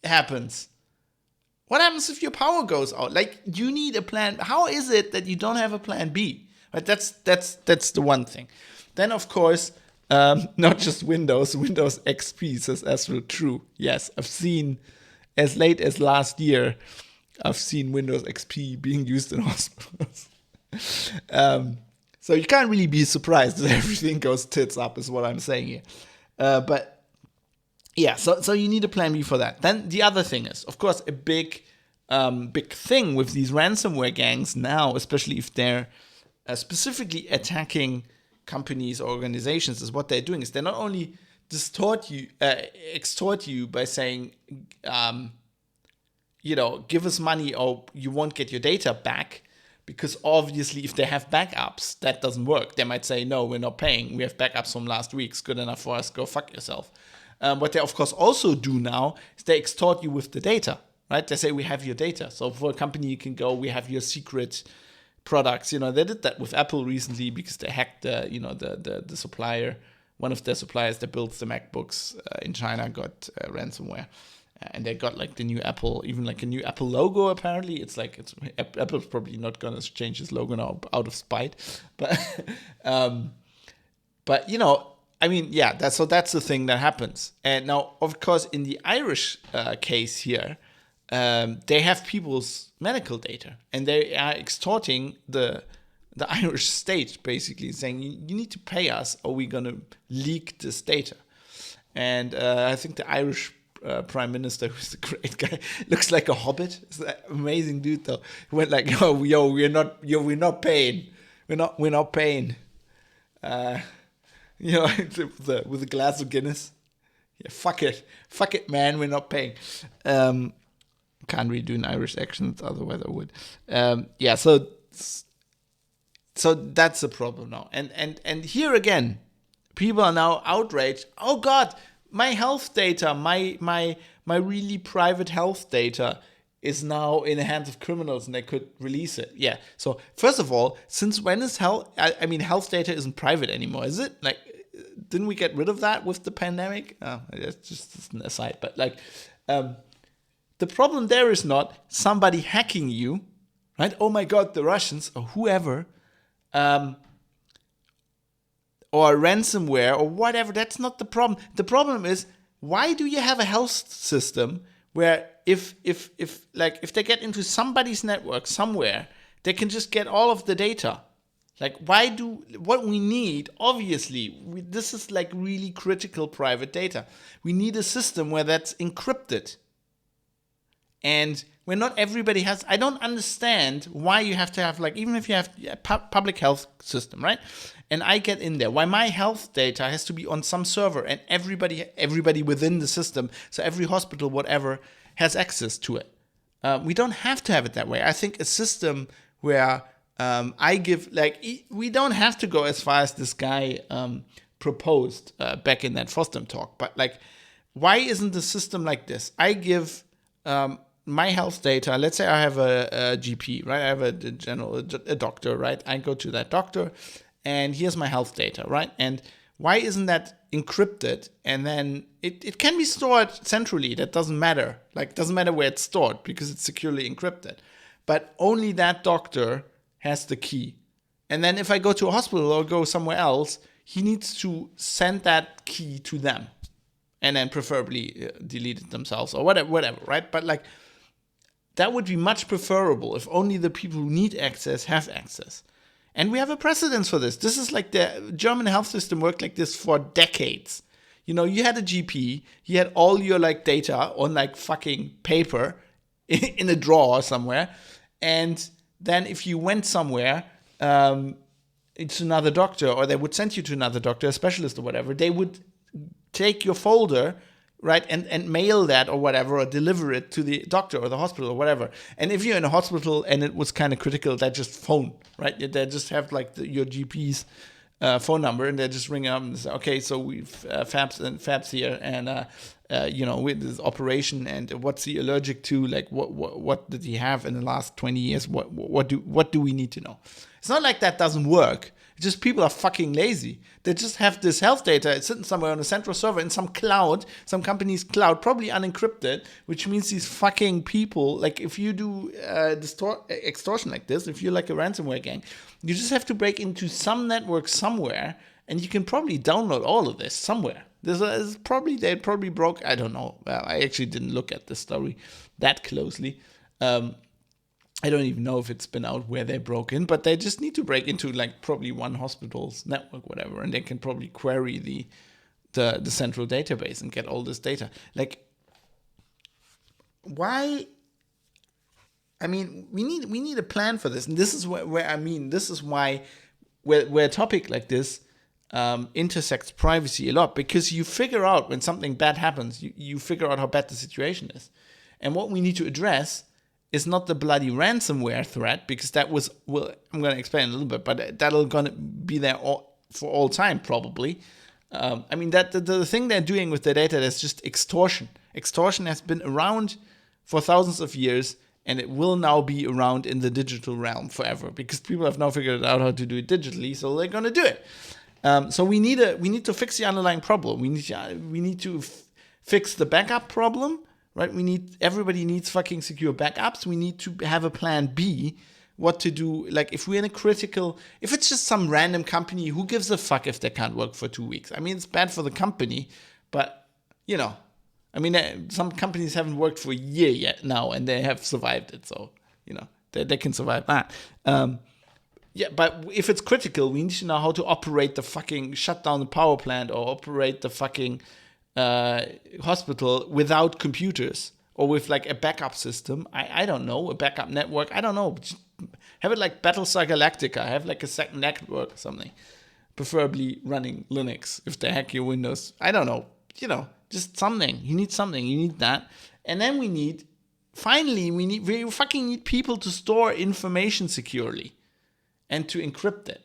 happens? What happens if your power goes out? Like, you need a plan. How is it that you don't have a plan B? Right? That's the one thing. Then, of course, not just Windows XP, says Astro. True. Yes, I've seen, as late as last year, I've seen Windows XP being used in hospitals. So you can't really be surprised that everything goes tits up, is what I'm saying here. But yeah, so you need a plan B for that. Then the other thing is, of course, a big thing with these ransomware gangs now, especially if they're specifically attacking companies or organizations, is what they're doing is they're not only extort you by saying, give us money or you won't get your data back. Because obviously, if they have backups, that doesn't work. They might say, no, we're not paying. We have backups from last week. It's good enough for us. Go fuck yourself. What they, of course, also do now is they extort you with the data, right? They say, we have your data. So for a company, you can go, we have your secret products. They did that with Apple recently because they hacked the supplier. One of their suppliers that builds the MacBooks in China got ransomware. And they got like the new Apple, even like a new Apple logo. Apparently, Apple's probably not gonna change its logo now out of spite, but I mean, yeah. That's the thing that happens. And now, of course, in the Irish case here, they have people's medical data, and they are extorting the Irish state, basically saying you need to pay us, or we're gonna leak this data. And I think the Irish Prime Minister, who's a great guy, looks like a hobbit. It's an amazing dude, though. He went like, we're not paying. We're not paying. With a glass of Guinness. Yeah, fuck it, man. We're not paying. Can't really do an Irish accent, otherwise I would. So that's the problem now. And here again, people are now outraged. Oh God, my health data, my really private health data is now in the hands of criminals and they could release it. Yeah. So first of all, since when is health data isn't private anymore, is it? Like, didn't we get rid of that with the pandemic? Oh, that's just an aside. But like, the problem there is not somebody hacking you, right? Oh my God, the Russians or whoever, or ransomware or whatever. That's not the problem. The problem is, why do you have a health system where if they get into somebody's network somewhere, they can just get all of the data? Like, what we need, obviously, this is like really critical private data. We need a system where that's encrypted. And where not everybody has, I don't understand why you have to have, like, even if you have a public health system, right? And I get in there, why my health data has to be on some server and everybody within the system, so every hospital, whatever, has access to it. We don't have to have it that way. I think a system where we don't have to go as far as this guy proposed back in that FOSDEM talk, but like, why isn't the system like this? I give my health data. Let's say I have a GP, right? I have a doctor, right? I go to that doctor, and here's my health data, right? And why isn't that encrypted? And then it can be stored centrally. That doesn't matter. Like, doesn't matter where it's stored because it's securely encrypted. But only that doctor has the key. And then if I go to a hospital or go somewhere else, he needs to send that key to them, and then preferably delete it themselves or whatever, right? But like, that would be much preferable if only the people who need access have access. And we have a precedence for this. This is like, the German health system worked like this for decades. You know, you had a GP, he had all your like data on like fucking paper in a drawer somewhere. And then if you went somewhere, it's another doctor, or they would send you to another doctor, a specialist or whatever, they would take your folder, right, and mail that or whatever, or deliver it to the doctor or the hospital or whatever. And if you're in a hospital and it was kind of critical, they just phone, right? They just have like your GP's phone number, and they just ring up and say, okay, so we've Fabs here, and with this operation, and what's he allergic to? Like, what did he have in the last 20 years? What do we need to know? It's not like that doesn't work. It's just people are fucking lazy. They just have this health data. It's sitting somewhere on a central server in some cloud, some company's cloud, probably unencrypted, which means these fucking people, like, if you do extortion like this, if you're like a ransomware gang, you just have to break into some network somewhere, and you can probably download all of this somewhere. They probably broke, I don't know. Well, I actually didn't look at the story that closely. I don't even know if it's been out where they broke in, but they just need to break into like probably one hospital's network, whatever, and they can probably query the central database and get all this data. Like, why? I mean, we need a plan for this, and this is this is why where a topic like this intersects privacy a lot, because you figure out when something bad happens, you figure out how bad the situation is, and what we need to address is not the bloody ransomware threat, because that was, well, I'm going to explain a little bit, but that'll going to be there for all time, probably. That the thing they're doing with the data, that's just extortion. Extortion has been around for thousands of years, and it will now be around in the digital realm forever, because people have now figured out how to do it digitally, so they're going to do it. So we need to fix the underlying problem. We need to fix the backup problem. Right, everybody needs fucking secure backups. We need to have a plan B, what to do. Like, if we're in if it's just some random company, who gives a fuck if they can't work for 2 weeks? I mean, it's bad for the company, but some companies haven't worked for a year yet now, and they have survived it. So, they can survive that. But if it's critical, we need to know how to operate shut down the power plant, or operate the fucking hospital without computers, or with like a backup system. I don't know, a backup network. I don't know. Just have it like Battlestar Galactica. Have like a second network or something, preferably running Linux if they hack your Windows. I don't know. Just something. You need something. You need that, and then we fucking need people to store information securely. and to encrypt it,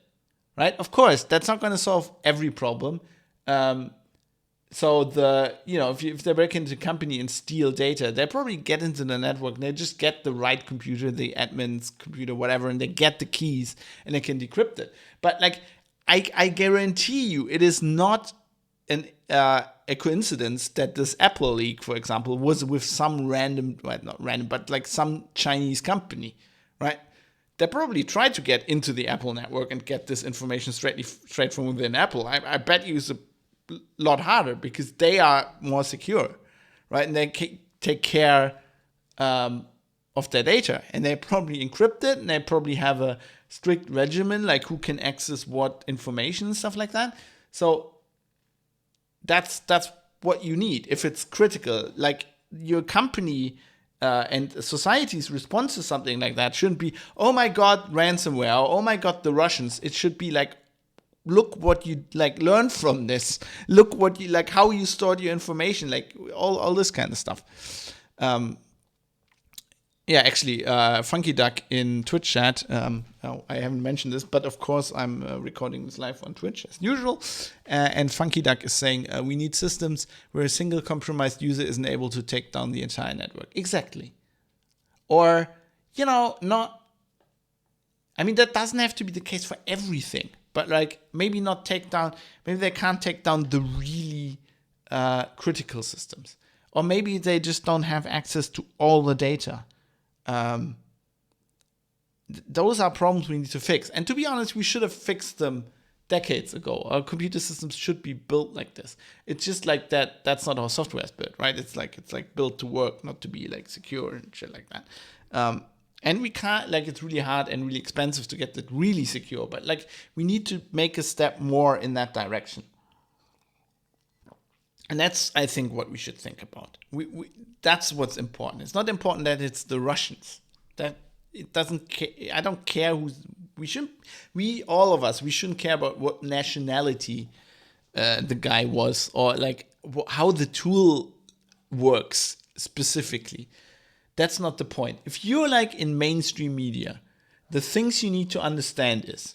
right? Of course, that's not going to solve every problem. So if they break into a company and steal data, they probably get into the network and they just get the right computer, the admin's computer, whatever, and they get the keys and they can decrypt it. But like, I guarantee you, it is not a coincidence that this Apple leak, for example, was with some not random, but like some Chinese company, right? They probably tried to get into the Apple network and get this information straight from within Apple. I bet you it's a lot harder because they are more secure, right? And they take care of their data, and they probably encrypt it, and they probably have a strict regimen, like who can access what information and stuff like that. So that's what you need if it's critical. Like your company and society's response to something like that shouldn't be, oh my God, ransomware, or oh my God, the Russians. It should be like, look what you like learn from this. Look what you like, how you stored your information, like all this kind of stuff. Actually, Funky Duck in Twitch chat. I haven't mentioned this, but of course I'm recording this live on Twitch as usual. And Funky Duck is saying we need systems where a single compromised user isn't able to take down the entire network. Exactly. Or not. I mean, that doesn't have to be the case for everything. But like maybe not take down, maybe they can't take down the really critical systems. Or maybe they just don't have access to all the data. Those are problems we need to fix. And to be honest, we should have fixed them decades ago. Our computer systems should be built like this. It's just like that. That's not how software is built, right? It's like built to work, not to be like secure and shit like that. And we can't, like, it's really hard and really expensive to get it really secure. But, like, we need to make a step more in that direction. And that's, I think, what we should think about. That's what's important. It's not important that it's the Russians. That it doesn't. I don't care who's. We shouldn't. All of us. We shouldn't care about what nationality the guy was, or like how the tool works specifically. That's not the point. If you're like in mainstream media, the things you need to understand is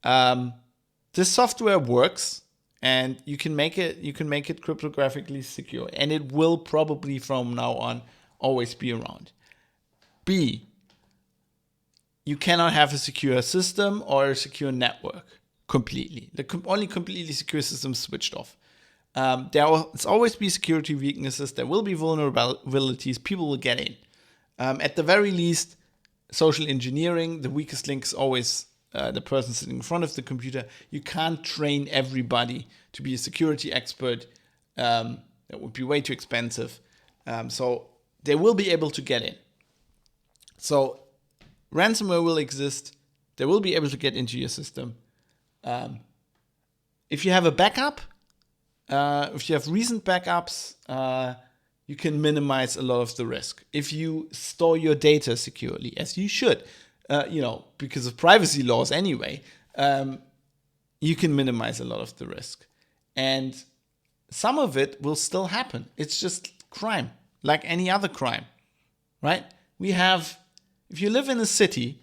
this software works and you can make it cryptographically secure, and it will probably from now on always be around. B, you cannot have a secure system or a secure network completely. The only completely secure systems switched off. There will always be security weaknesses. There will be vulnerabilities. People will get in. At the very least, social engineering, the weakest link is always the person sitting in front of the computer. You can't train everybody to be a security expert. That would be way too expensive. So they will be able to get in. So ransomware will exist. They will be able to get into your system. If you have a backup, if you have recent backups, you can minimize a lot of the risk. If you store your data securely, as you should, because of privacy laws anyway, you can minimize a lot of the risk. And some of it will still happen. It's just crime, like any other crime, right? If you live in a city,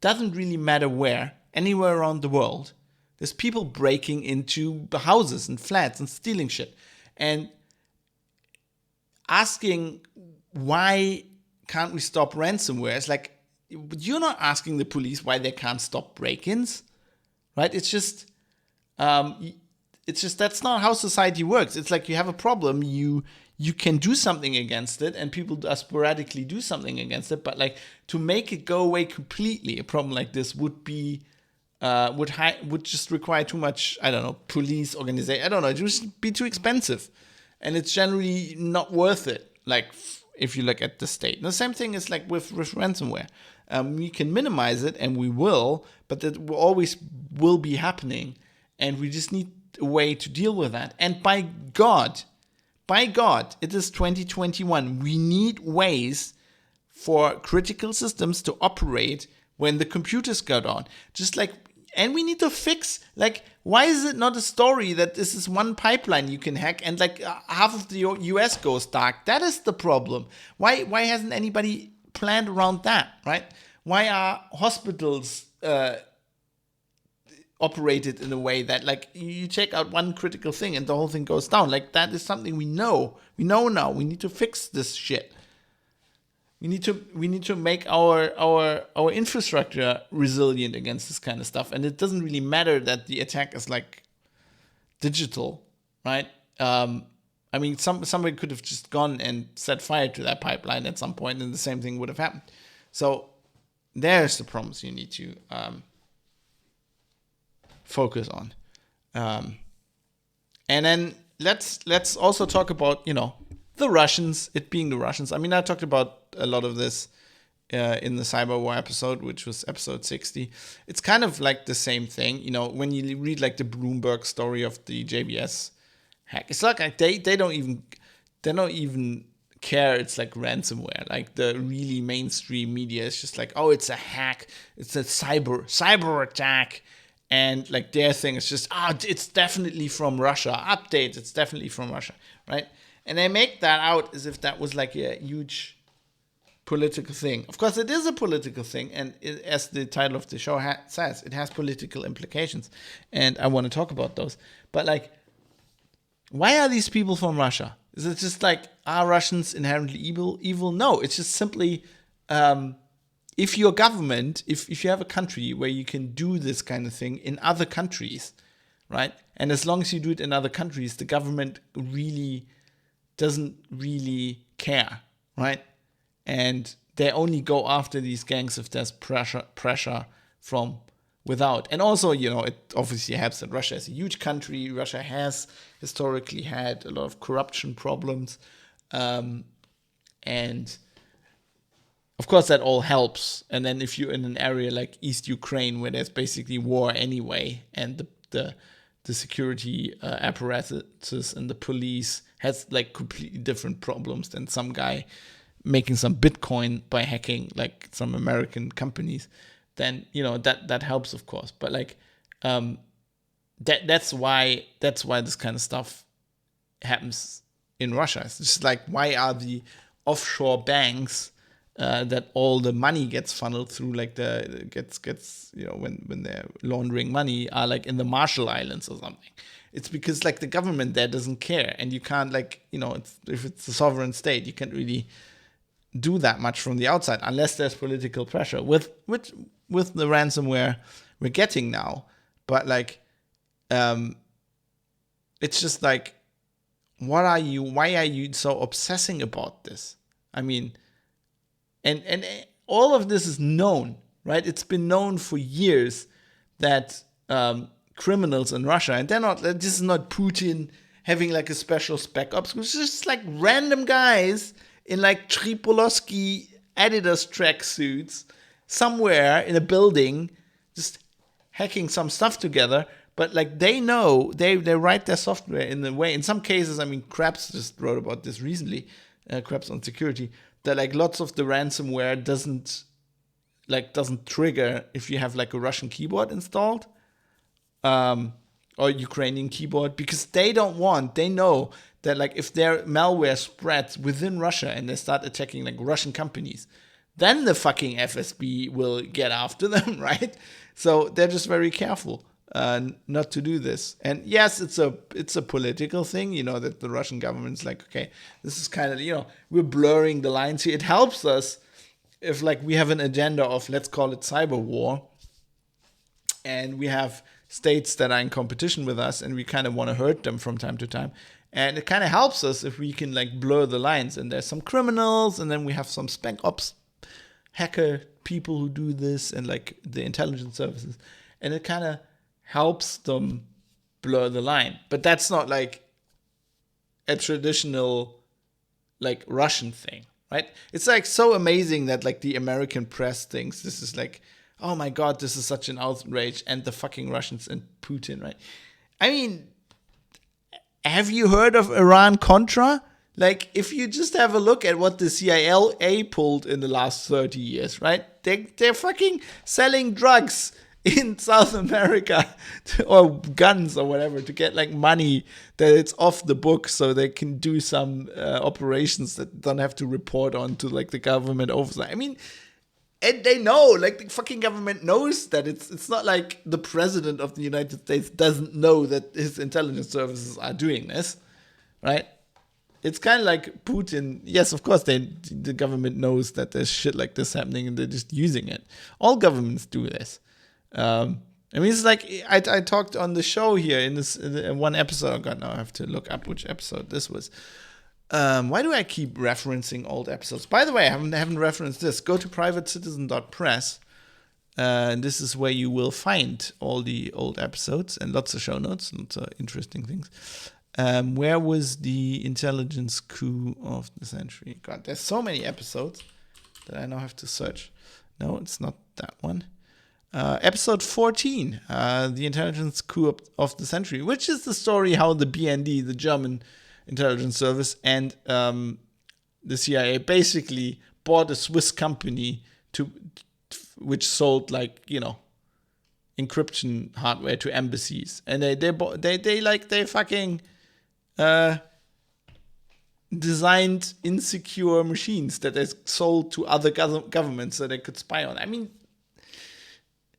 doesn't really matter where, anywhere around the world, there's people breaking into houses and flats and stealing shit. And asking why can't we stop ransomware? It's like, you're not asking the police why they can't stop break-ins, right? It's just that's not how society works. It's like you have a problem, you can do something against it, and people sporadically do something against it. But like to make it go away completely, a problem like this would be would just require too much, I don't know, police organization. I don't know, it would just be too expensive. And it's generally not worth it, like if you look at the state. And the same thing is like with ransomware. We can minimize it, and we will, but that always will be happening. And we just need a way to deal with that. And by God, it is 2021. We need ways for critical systems to operate when the computers go down. And we need to fix, like, why is it not a story that this is one pipeline you can hack and like half of the US goes dark? That is the problem. Why hasn't anybody planned around that, right? Why are hospitals operated in a way that, like, you check out one critical thing and the whole thing goes down? Like, that is something we know. We know now. We need to fix this shit. We need to make our infrastructure resilient against this kind of stuff. And it doesn't really matter that the attack is like digital, right? I mean, somebody could have just gone and set fire to that pipeline at some point, and the same thing would have happened. So there's the problems you need to focus on. And then let's also talk about, the Russians, it being the Russians. I mean, I talked about a lot of this in the cyber war episode, which was episode 60. It's kind of like the same thing, when you read like the Bloomberg story of the JBS hack. It's like they don't even care. It's like ransomware. Like the really mainstream media is just like, oh, it's a hack, it's a cyber attack. And like their thing is just, it's definitely from Russia. Update, it's definitely from Russia, right? And they make that out as if that was like a huge political thing. Of course, it is a political thing, and as the title of the show says, it has political implications, and I want to talk about those. But like, why are these people from Russia? Is it just like, are Russians inherently evil? No, it's just simply, if your government, if you have a country where you can do this kind of thing in other countries, right? And as long as you do it in other countries, the government really doesn't really care, right? And they only go after these gangs if there's pressure from without. And also, it obviously helps that Russia is a huge country. Russia has historically had a lot of corruption problems. And of course, that all helps. And then if you're in an area like East Ukraine, where there's basically war anyway, and the security apparatus and the police has like completely different problems than some guy making some Bitcoin by hacking like some American companies, then that helps, of course. But like that's why this kind of stuff happens in Russia. It's just like, why are the offshore banks that all the money gets funneled through, like when they're laundering money, are like in the Marshall Islands or something? It's because like the government there doesn't care, and you can't if it's a sovereign state, you can't really do that much from the outside unless there's political pressure with the ransomware we're getting now. But like, it's just like, why are you so obsessing about this? I mean, and all of this is known, right? It's been known for years that criminals in Russia, and this is not Putin having like a special spec ops, it's just like random guys in like Tripolowski Adidas tracksuits somewhere in a building, just hacking some stuff together. But like, they know, they write their software in the way. In some cases, I mean, Krebs just wrote about this recently, Krebs on security, that like lots of the ransomware doesn't trigger if you have like a Russian keyboard installed, or Ukrainian keyboard, because they know that like if their malware spreads within Russia and they start attacking like Russian companies, then the fucking FSB will get after them, right? So they're just very careful not to do this. And yes, it's a political thing, that the Russian government's like, okay, this is kind of, we're blurring the lines here. It helps us if like we have an agenda of, let's call it cyber war, and we have states that are in competition with us and we kind of want to hurt them from time to time. And it kind of helps us if we can like blur the lines, and there's some criminals, and then we have some spec ops hacker people who do this, and like the intelligence services, and it kind of helps them blur the line. But that's not like a traditional like Russian thing, right? It's like so amazing that like the American press thinks this is like, oh my God, this is such an outrage, and the fucking Russians and Putin, right? I mean, have you heard of Iran-Contra? Like, if you just have a look at what the CIA pulled in the last 30 years, right? They're fucking selling drugs in South America or guns or whatever to get like money that it's off the book, so they can do some operations that don't have to report on to like the government oversight. I mean, And they know, like the fucking government knows that it's not like the president of the United States doesn't know that his intelligence services are doing this, right? It's kind of like Putin. Yes, of course, the government knows that there's shit like this happening, and they're just using it. All governments do this. I mean, it's like I talked on the show here in this one episode. Oh God, now I have to look up which episode this was. Why do I keep referencing old episodes? By the way, I haven't referenced this. Go to privatecitizen.press. This is where you will find all the old episodes and lots of show notes, lots of interesting things. Where was the intelligence coup of the century? God, there's so many episodes that I now have to search. No, it's not that one. Episode 14, the intelligence coup of the century, which is the story how the BND, the German intelligence service, and the CIA basically bought a Swiss company which sold encryption hardware to embassies, and they fucking designed insecure machines that they sold to other governments so they could spy on. I mean,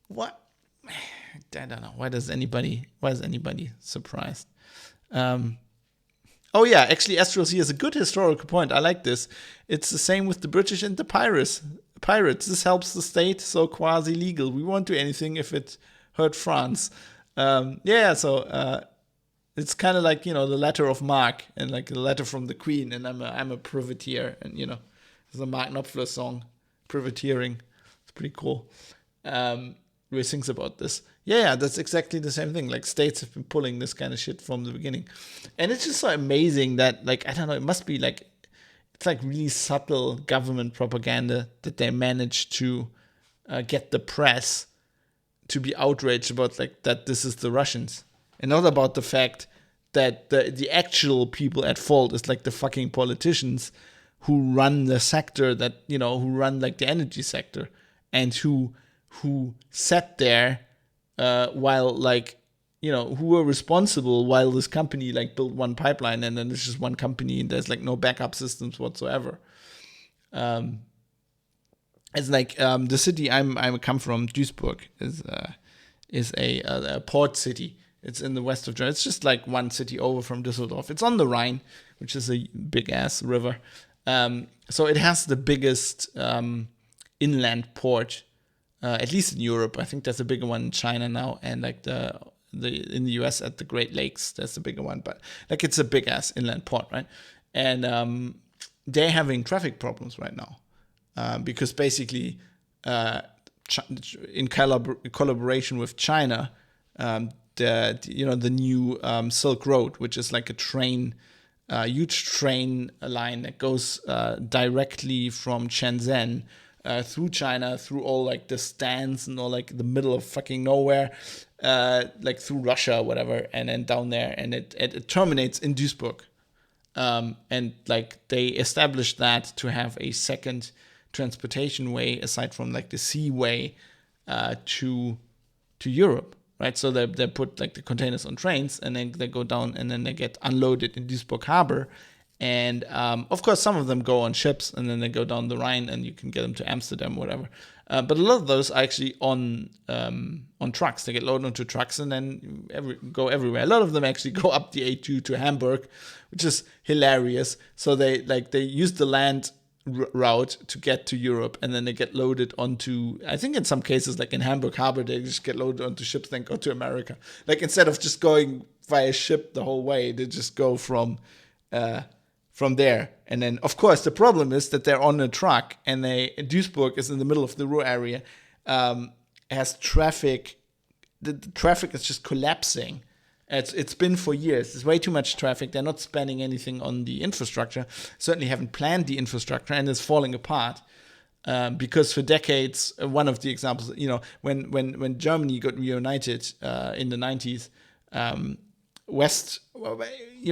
what? I don't know. Why is anybody surprised? Oh yeah, actually, Astral Sea has a good historical point. I like this. It's the same with the British and the pirates. This helps the state, so quasi-legal. We won't do anything if it hurt France. So it's kind of like, the letter of marque and like the letter from the Queen. And I'm a privateer, and there's a Mark Knopfler song, privateering. It's pretty cool. Where he sings about this. Yeah, that's exactly the same thing. Like, states have been pulling this kind of shit from the beginning. And it's just so amazing that, like, I don't know, it must be like, it's like really subtle government propaganda that they managed to get the press to be outraged about, like, that this is the Russians. And not about the fact that the actual people at fault is like the fucking politicians who run the sector that, who run like the energy sector, and who sat there while who were responsible while this company like built one pipeline, and then there's just one company and there's like no backup systems whatsoever. It's like the city I come from, Duisburg, is a port city. It's in the west of Germany. It's just like one city over from Düsseldorf. It's on the Rhine, which is a big ass river. So it has the biggest inland port. At least in Europe. I think there's a bigger one in China now, and like the in the US at the Great Lakes, there's a bigger one. But like, it's a big ass inland port, right? And they're having traffic problems right now because basically, in collaboration with China, the new Silk Road, which is like a huge train line that goes directly from Shenzhen. Through China, through all like the stands and all like the middle of fucking nowhere, like through Russia or whatever, and then down there, and it terminates in Duisburg. And like they established that to have a second transportation way aside from like the seaway to Europe, right? So they put like the containers on trains, and then they go down, and then they get unloaded in Duisburg harbor. And of course, some of them go on ships, and then they go down the Rhine, and you can get them to Amsterdam, whatever. But a lot of those are actually on trucks. They get loaded onto trucks and then go everywhere. A lot of them actually go up the A2 to Hamburg, which is hilarious. So they use the land route to get to Europe, and then they get loaded onto, I think in some cases, like in Hamburg Harbor, they just get loaded onto ships, then go to America. Like, instead of just going via ship the whole way, they just go from there. And then, of course, the problem is that they're on a truck, and Duisburg is in the middle of the Ruhr area, has traffic. The traffic is just collapsing. It's been for years. There's way too much traffic. They're not spending anything on the infrastructure. Certainly haven't planned the infrastructure, and it's falling apart. Because for decades, one of the examples, when Germany got reunited in the 90s,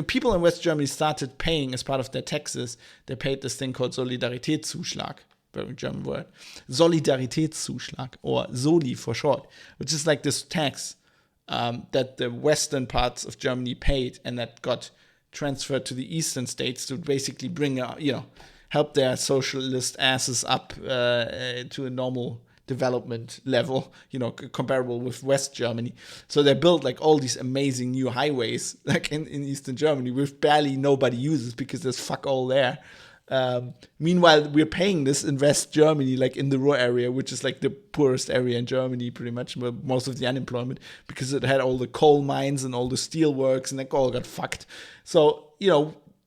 people in West Germany started paying, as part of their taxes, they paid this thing called Solidaritätszuschlag, very German word, Solidaritätszuschlag, or Soli for short, which is like this tax that the western parts of Germany paid, and that got transferred to the eastern states to basically bring, help their socialist asses up to a normal development level, comparable with West Germany. So they built like all these amazing new highways like in Eastern Germany with barely nobody uses because there's fuck all there. Meanwhile, we're paying this in West Germany, like in the Ruhr area, which is like the poorest area in Germany, pretty much, where most of the unemployment, because it had all the coal mines and all the steel works, and like all got fucked. So,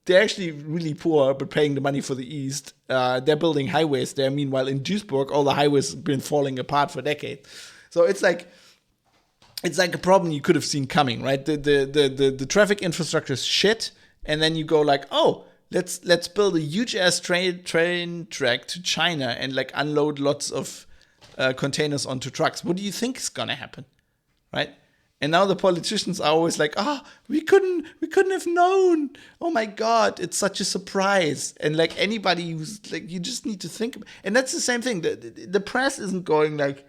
they're actually really poor, but paying the money for the East. They're building highways there. Meanwhile, in Duisburg, all the highways have been falling apart for decades. So it's like a problem you could have seen coming, right? The traffic infrastructure is shit, and then you go like, oh, let's build a huge ass train track to China and like unload lots of containers onto trucks. What do you think is gonna happen, right? And now the politicians are always like, we couldn't have known. Oh my God, it's such a surprise. And like anybody who's like, you just need to think. And that's the same thing. The press isn't going like,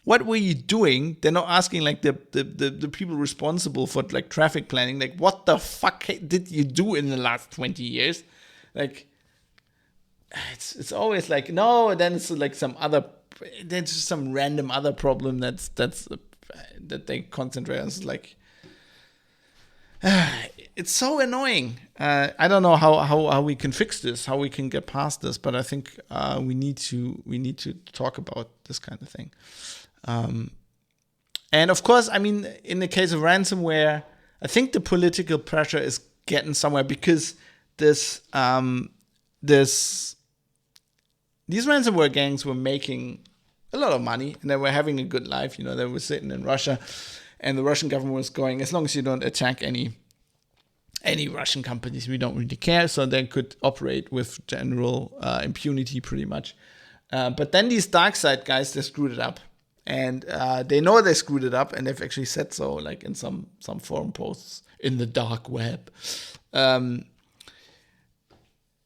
what were you doing? They're not asking like the people responsible for like traffic planning, like what the fuck did you do in the last 20 years? Like, it's always like, no, and then it's like there's just some random other problem that they concentrate on. It's like, it's so annoying. I don't know how we can fix this, how we can get past this, but I think we need to talk about this kind of thing. And of course, I mean, in the case of ransomware, I think the political pressure is getting somewhere because these ransomware gangs were making a lot of money and they were having a good life. They were sitting in Russia, and the Russian government was going, as long as you don't attack any Russian companies, we don't really care. So they could operate with general impunity pretty much. But then these dark side guys, they screwed it up. And they know they screwed it up, and they've actually said so, like in some forum posts in the dark web, that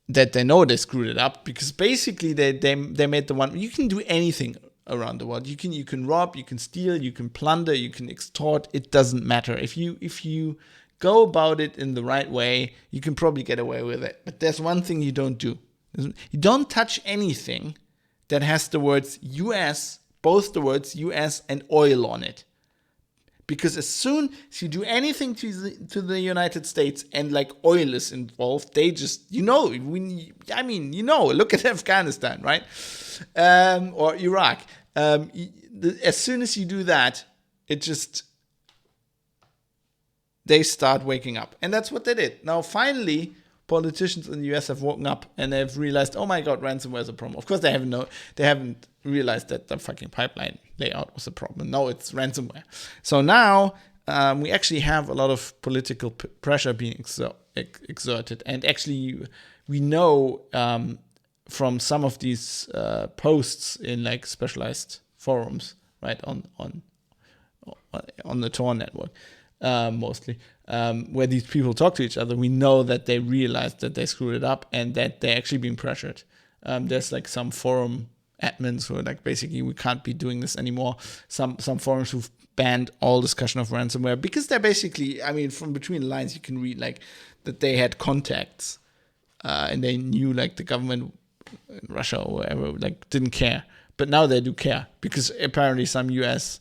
they know they screwed it up because basically they made the one. You can do anything around the world. You can rob, you can steal, you can plunder, you can extort. It doesn't matter if you go about it in the right way. You can probably get away with it. But there's one thing you don't do. You don't touch anything that has the words US. Both the words US and oil on it. Because as soon as you do anything to the United States and like oil is involved, they just, look at Afghanistan, right? Or Iraq. As soon as you do that, they start waking up. And that's what they did. Now, finally, politicians in the US have woken up and they've realized, oh my God, ransomware is a problem. Of course, they haven't realized that the fucking pipeline layout was a problem. No, it's ransomware. So now we actually have a lot of political pressure being exerted. And actually, we know from some of these posts in like specialized forums, right, on the Tor network, mostly, where these people talk to each other, we know that they realized that they screwed it up and that they're actually being pressured. There's like some forum admins who are like, basically, we can't be doing this anymore. Some forums who've banned all discussion of ransomware because they're basically, I mean, from between the lines, you can read like that they had contacts and they knew like the government in Russia or wherever like didn't care. But now they do care because apparently some US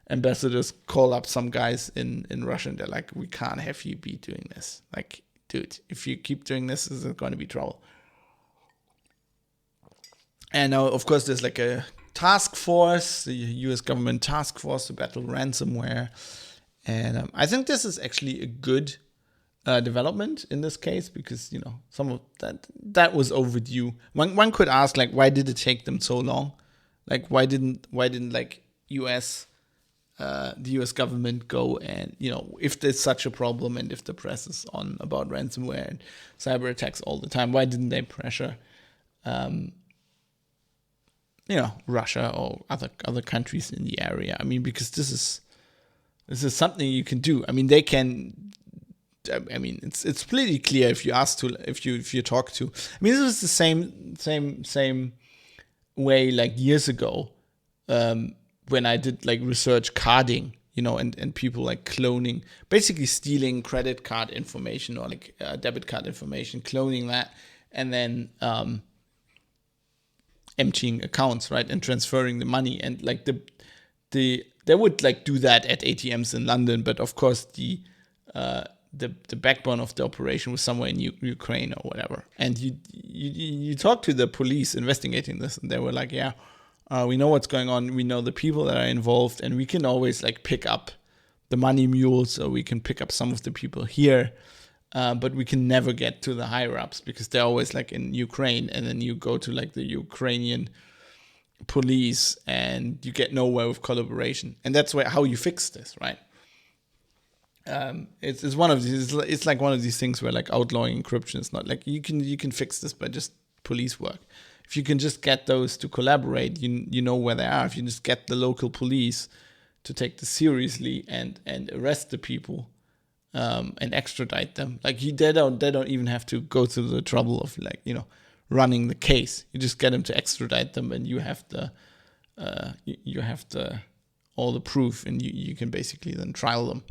ambassadors call up some guys in Russia and they're like, we can't have you be doing this. Like, dude, if you keep doing this, there's going to be trouble. And now, of course, there's like a task force, the US government task force to battle ransomware. And I think this is actually a good development in this case because, some of that was overdue. One could ask, like, why did it take them so long? Like, why didn't like the US government go and, if there's such a problem and if the press is on about ransomware and cyber attacks all the time, why didn't they pressure, Russia or other countries in the area? I mean, because this is something you can do. I mean, they can. I mean, it's pretty clear if you talk to. I mean, this was the same way like years ago. When I did like research carding, and people like cloning, basically stealing credit card information or like debit card information, cloning that and then emptying accounts, right, and transferring the money. And like they would like do that at ATMs in London, but of course the backbone of the operation was somewhere in Ukraine or whatever. And you talk to the police investigating this, and they were like, yeah, we know what's going on, we know the people that are involved, and we can always like pick up the money mules, so we can pick up some of the people here, but we can never get to the higher ups because they're always like in Ukraine, and then you go to like the Ukrainian police and you get nowhere with collaboration. And that's how you fix this, right? It's one of these. It's like one of these things where like outlawing encryption is not like you can fix this by just police work. If you can just get those to collaborate, you know where they are. If you just get the local police to take this seriously and arrest the people, and extradite them, like they don't even have to go through the trouble of like running the case. You just get them to extradite them, and you have the all the proof, and you can basically then trial them,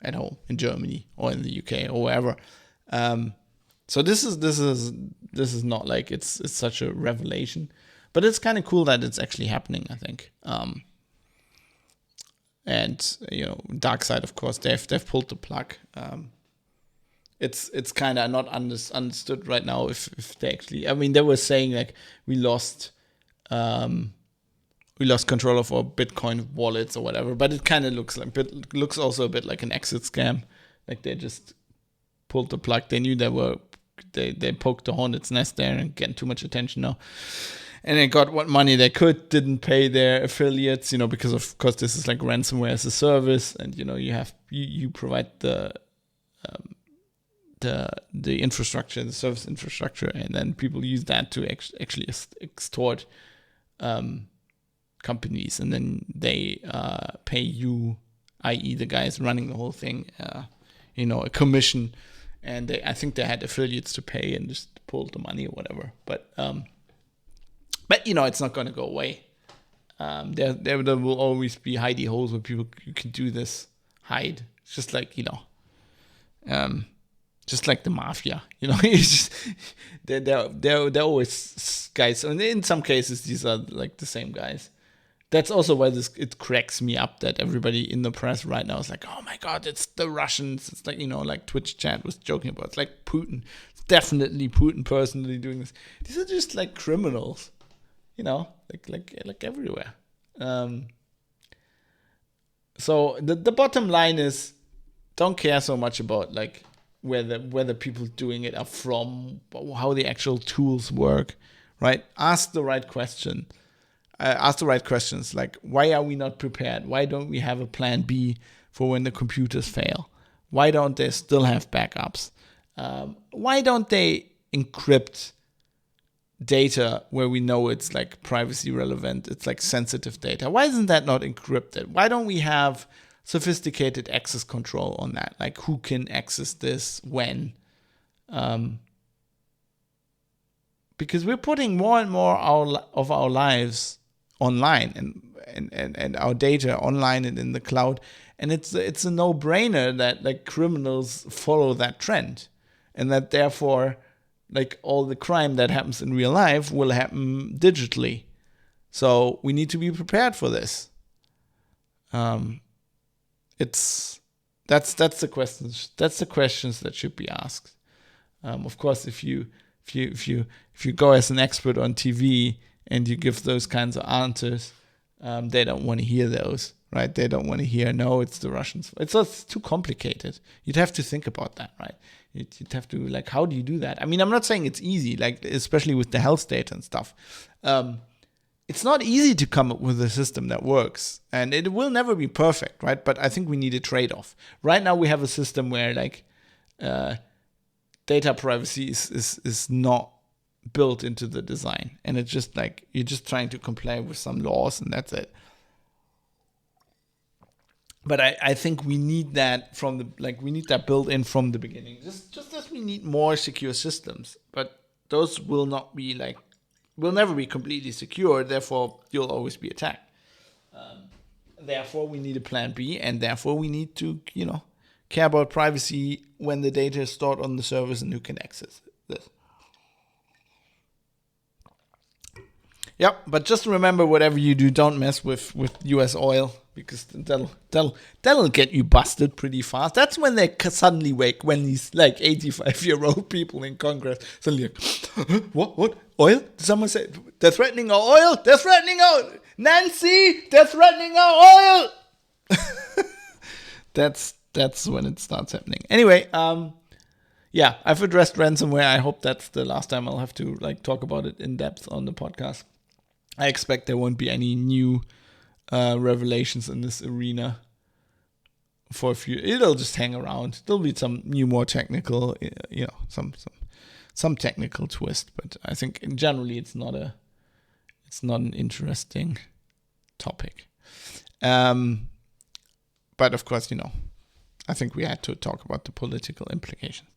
at home in Germany or in the UK or wherever. So this is not like it's such a revelation, but it's kind of cool that it's actually happening, I think. And dark side, of course, they've pulled the plug. It's kind of not understood right now if they actually. I mean, they were saying like we lost control of our Bitcoin wallets or whatever, but it kind of looks also a bit like an exit scam. Like they just pulled the plug. They knew they poked the hornet's nest there and getting too much attention now. And they got what money they could, didn't pay their affiliates, because of course this is like ransomware as a service, and you provide the infrastructure, the service infrastructure, and then people use that to actually extort companies, and then they pay you, i.e. the guys running the whole thing, a commission, and I think they had affiliates to pay and just pulled the money or whatever. But it's not going to go away. There will always be hidey holes where people you can do this hide. It's just like just like the mafia. It's just, they're always guys, and in some cases these are like the same guys. That's also why it cracks me up that everybody in the press right now is like, oh my god, it's the Russians. It's like like Twitch chat was joking about. It's like Putin. It's definitely Putin personally doing this. These are just like criminals. Like everywhere. So the bottom line is, don't care so much about like where the people doing it are from, how the actual tools work, right? Ask the right question. Ask the right questions. Like, why are we not prepared? Why don't we have a plan B for when the computers fail? Why don't they still have backups? Why don't they encrypt data where we know it's like privacy relevant, it's like sensitive data? Why isn't that not encrypted? Why don't we have sophisticated access control on that? Like who can access this when? Because we're putting more and more of our lives online and our data online and in the cloud, and it's a no-brainer that like criminals follow that trend, and that therefore like all the crime that happens in real life will happen digitally. So we need to be prepared for this. That's the questions. That's the questions that should be asked. Of course, if you go as an expert on TV and you give those kinds of answers, they don't want to hear those, right? They don't want to hear, no, it's the Russians. It's too complicated. You'd have to think about that, right? You'd have to, like, how do you do that? I mean, I'm not saying it's easy, like, especially with the health data and stuff. It's not easy to come up with a system that works, and it will never be perfect, right? But I think we need a trade-off. Right now we have a system where, like, data privacy is not built into the design, and it's just like you're just trying to comply with some laws, and that's it. But I think we need that we need that built in from the beginning. Just as we need more secure systems, but those will never be completely secure. Therefore, you'll always be attacked. Therefore, we need a plan B, and therefore we need to care about privacy when the data is stored on the servers and who can access this. Yep, but just remember, whatever you do, don't mess with U.S. oil, because that'll get you busted pretty fast. That's when they suddenly wake, when these like 85-year-old people in Congress suddenly like, what oil? Did someone say they're threatening our oil? They're threatening our Nancy. They're threatening our oil. That's when it starts happening. Anyway, yeah, I've addressed ransomware. I hope that's the last time I'll have to like talk about it in depth on the podcast. I expect there won't be any new revelations in this arena for a few. It'll just hang around. There'll be some new, more technical, some technical twist. But I think in generally it's not an interesting topic. But of course, I think we had to talk about the political implications.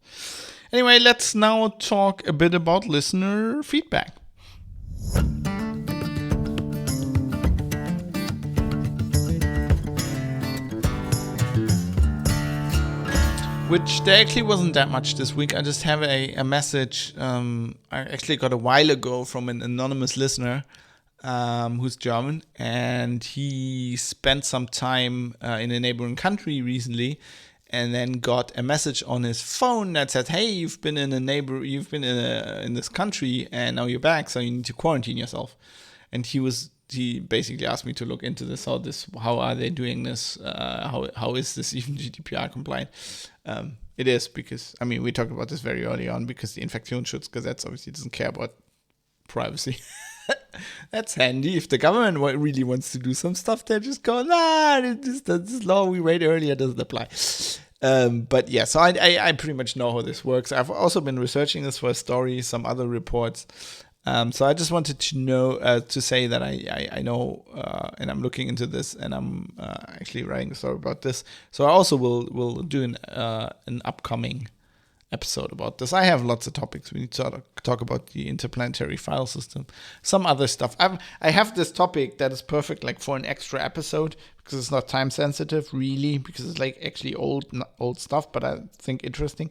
Anyway, let's now talk a bit about listener feedback. Which there actually wasn't that much this week. I just have a message I actually got a while ago from an anonymous listener who's German, and he spent some time in a neighboring country recently, and then got a message on his phone that said, "Hey, you've been in this country, and now you're back, so you need to quarantine yourself." And he basically asked me to look into this. How are they doing this? How is this even GDPR compliant? It is, because we talked about this very early on, because the Infektionsschutzgesetz obviously doesn't care about privacy. That's handy. If the government really wants to do some stuff, they're just going, this law we read earlier doesn't apply. But yeah, so I pretty much know how this works. I've also been researching this for a story, some other reports. So I just wanted to say that I know, and I'm looking into this, and I'm actually writing a story about this. So I also will do an upcoming episode about this. I have lots of topics. We need to talk about the interplanetary file system, some other stuff. I have this topic that is perfect, like for an extra episode, because it's not time sensitive really, because it's like actually old stuff, but I think interesting.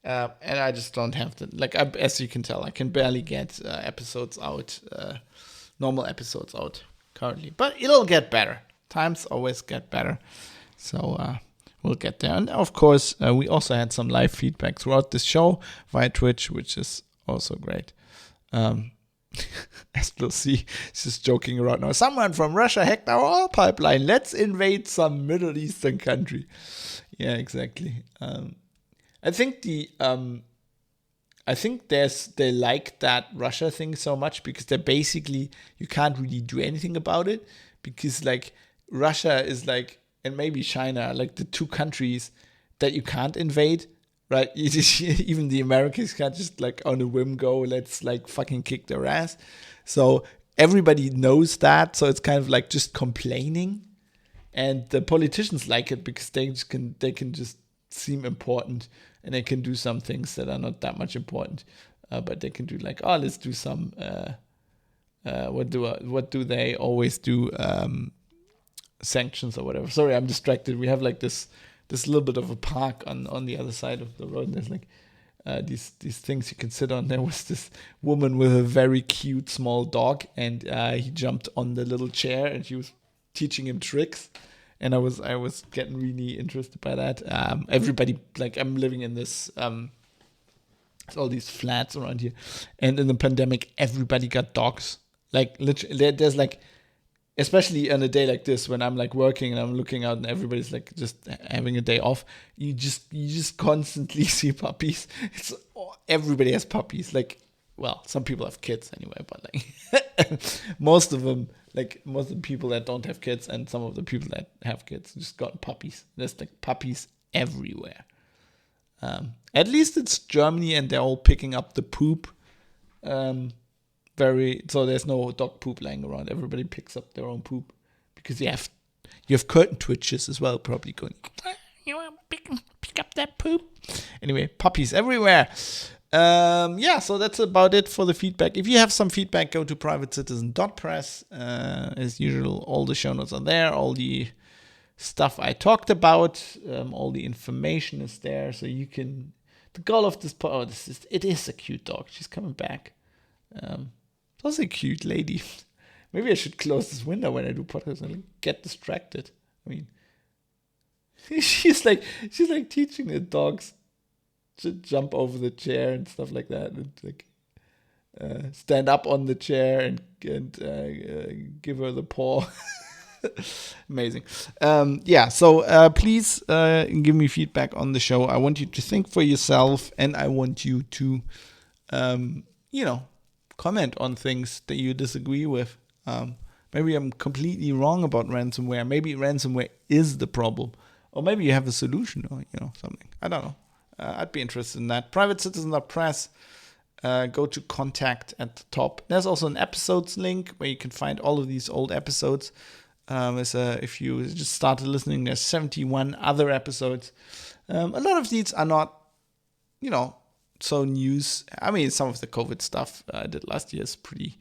And I just don't have the as you can tell, I can barely get episodes out, normal episodes out currently. But it'll get better. Times always get better. So we'll get there. And of course, we also had some live feedback throughout this show via Twitch, which is also great. As we'll see, it's just joking around now. Someone from Russia hacked our oil pipeline. Let's invade some Middle Eastern country. Yeah, exactly. I think they like that Russia thing so much, because they're basically, you can't really do anything about it, because like Russia is like, and maybe China, like the two countries that you can't invade, right? Even the Americans can't just like on a whim go, let's like fucking kick their ass. So everybody knows that. So it's kind of like just complaining, and the politicians like it because they can just seem important, and they can do some things that are not that much important, but they can do like, let's do some what do they always do, sanctions or whatever. Sorry, I'm distracted. We have like this little bit of a park on the other side of the road, and there's like these things you can sit on. There was this woman with a very cute small dog, and he jumped on the little chair, and she was teaching him tricks. And I was getting really interested by that. Everybody, like, I'm living in this, all these flats around here. And in the pandemic, everybody got dogs. Like, literally, there's like, especially on a day like this when I'm like working and I'm looking out and everybody's like just having a day off, you just constantly see puppies. Everybody has puppies. Like, well, some people have kids anyway, but like most of the people that don't have kids and some of the people that have kids just got puppies. There's like puppies everywhere. At least it's Germany, and they're all picking up the poop. So there's no dog poop lying around. Everybody picks up their own poop, because you have curtain twitches as well, probably going, you want to pick up that poop? Anyway, puppies everywhere. So that's about it for the feedback. If you have some feedback, go to privatecitizen.press. As usual, all the show notes are there. All the stuff I talked about, all the information is there. So you can, the goal of this, it is a cute dog. She's coming back. That's a cute lady. Maybe I should close this window when I do podcasts and get distracted. I mean, she's like teaching the dogs to jump over the chair and stuff like that, and like stand up on the chair and give her the paw. Amazing. So please give me feedback on the show. I want you to think for yourself, and I want you to, comment on things that you disagree with. Maybe I'm completely wrong about ransomware. Maybe ransomware is the problem, or maybe you have a solution, or something. I don't know. I'd be interested in that. PrivateCitizen.press. Go to contact at the top. There's also an episodes link where you can find all of these old episodes. If you just started listening, there's 71 other episodes. A lot of these are not, so news. I mean, some of the COVID stuff I did last year is pretty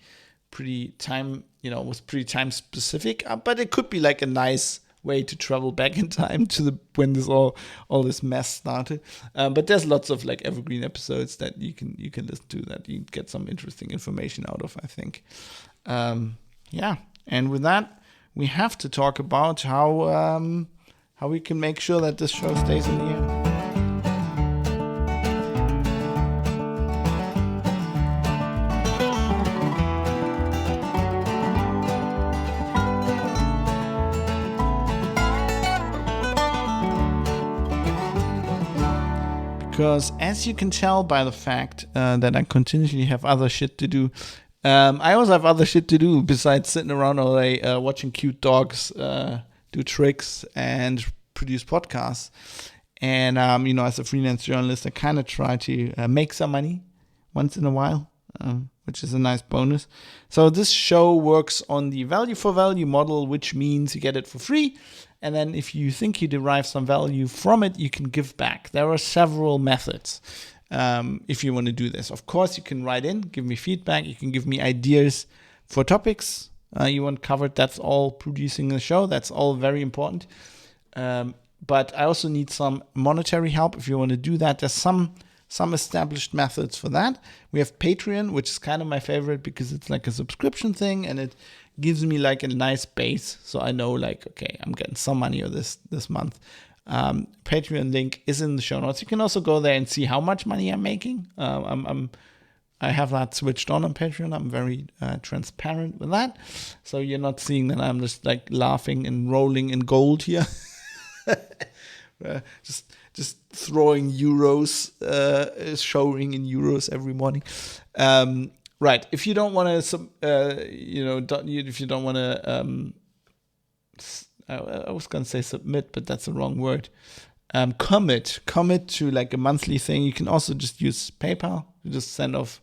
time, was pretty time specific. But it could be like a nice way to travel back in time to when this all this mess started. But there's lots of like evergreen episodes that you can listen to that you get some interesting information out of, I think. And with that, we have to talk about how we can make sure that this show stays in the air. Because as you can tell by the fact that I continuously have other shit to do, I also have other shit to do besides sitting around all day watching cute dogs do tricks and produce podcasts. And, as a freelance journalist, I kind of try to make some money once in a while, which is a nice bonus. So this show works on the value for value model, which means you get it for free. And then if you think you derive some value from it, you can give back. There are several methods if you want to do this. Of course, you can write in, give me feedback. You can give me ideas for topics you want covered. That's all producing the show. That's all very important. But I also need some monetary help if you want to do that. There's some established methods for that. We have Patreon, which is kind of my favorite because it's like a subscription thing and it gives me like a nice base. So I know like, okay, I'm getting some money of this month. Patreon link is in the show notes. You can also go there and see how much money I'm making. I have that switched on Patreon. I'm very transparent with that. So you're not seeing that I'm just like laughing and rolling in gold here. Just throwing euros, showing in euros every morning. Right. If you don't want to, if you don't want to, I was going to say submit, but that's the wrong word. Commit to like a monthly thing. You can also just use PayPal. You just send off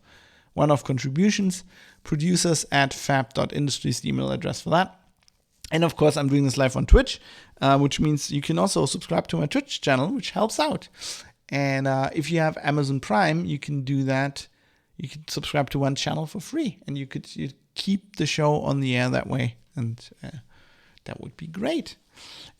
one-off contributions. producers@fab.industries, the email address for that. And of course, I'm doing this live on Twitch, which means you can also subscribe to my Twitch channel, which helps out. And if you have Amazon Prime, you can do that. You can subscribe to one channel for free, and you keep the show on the air that way. And that would be great.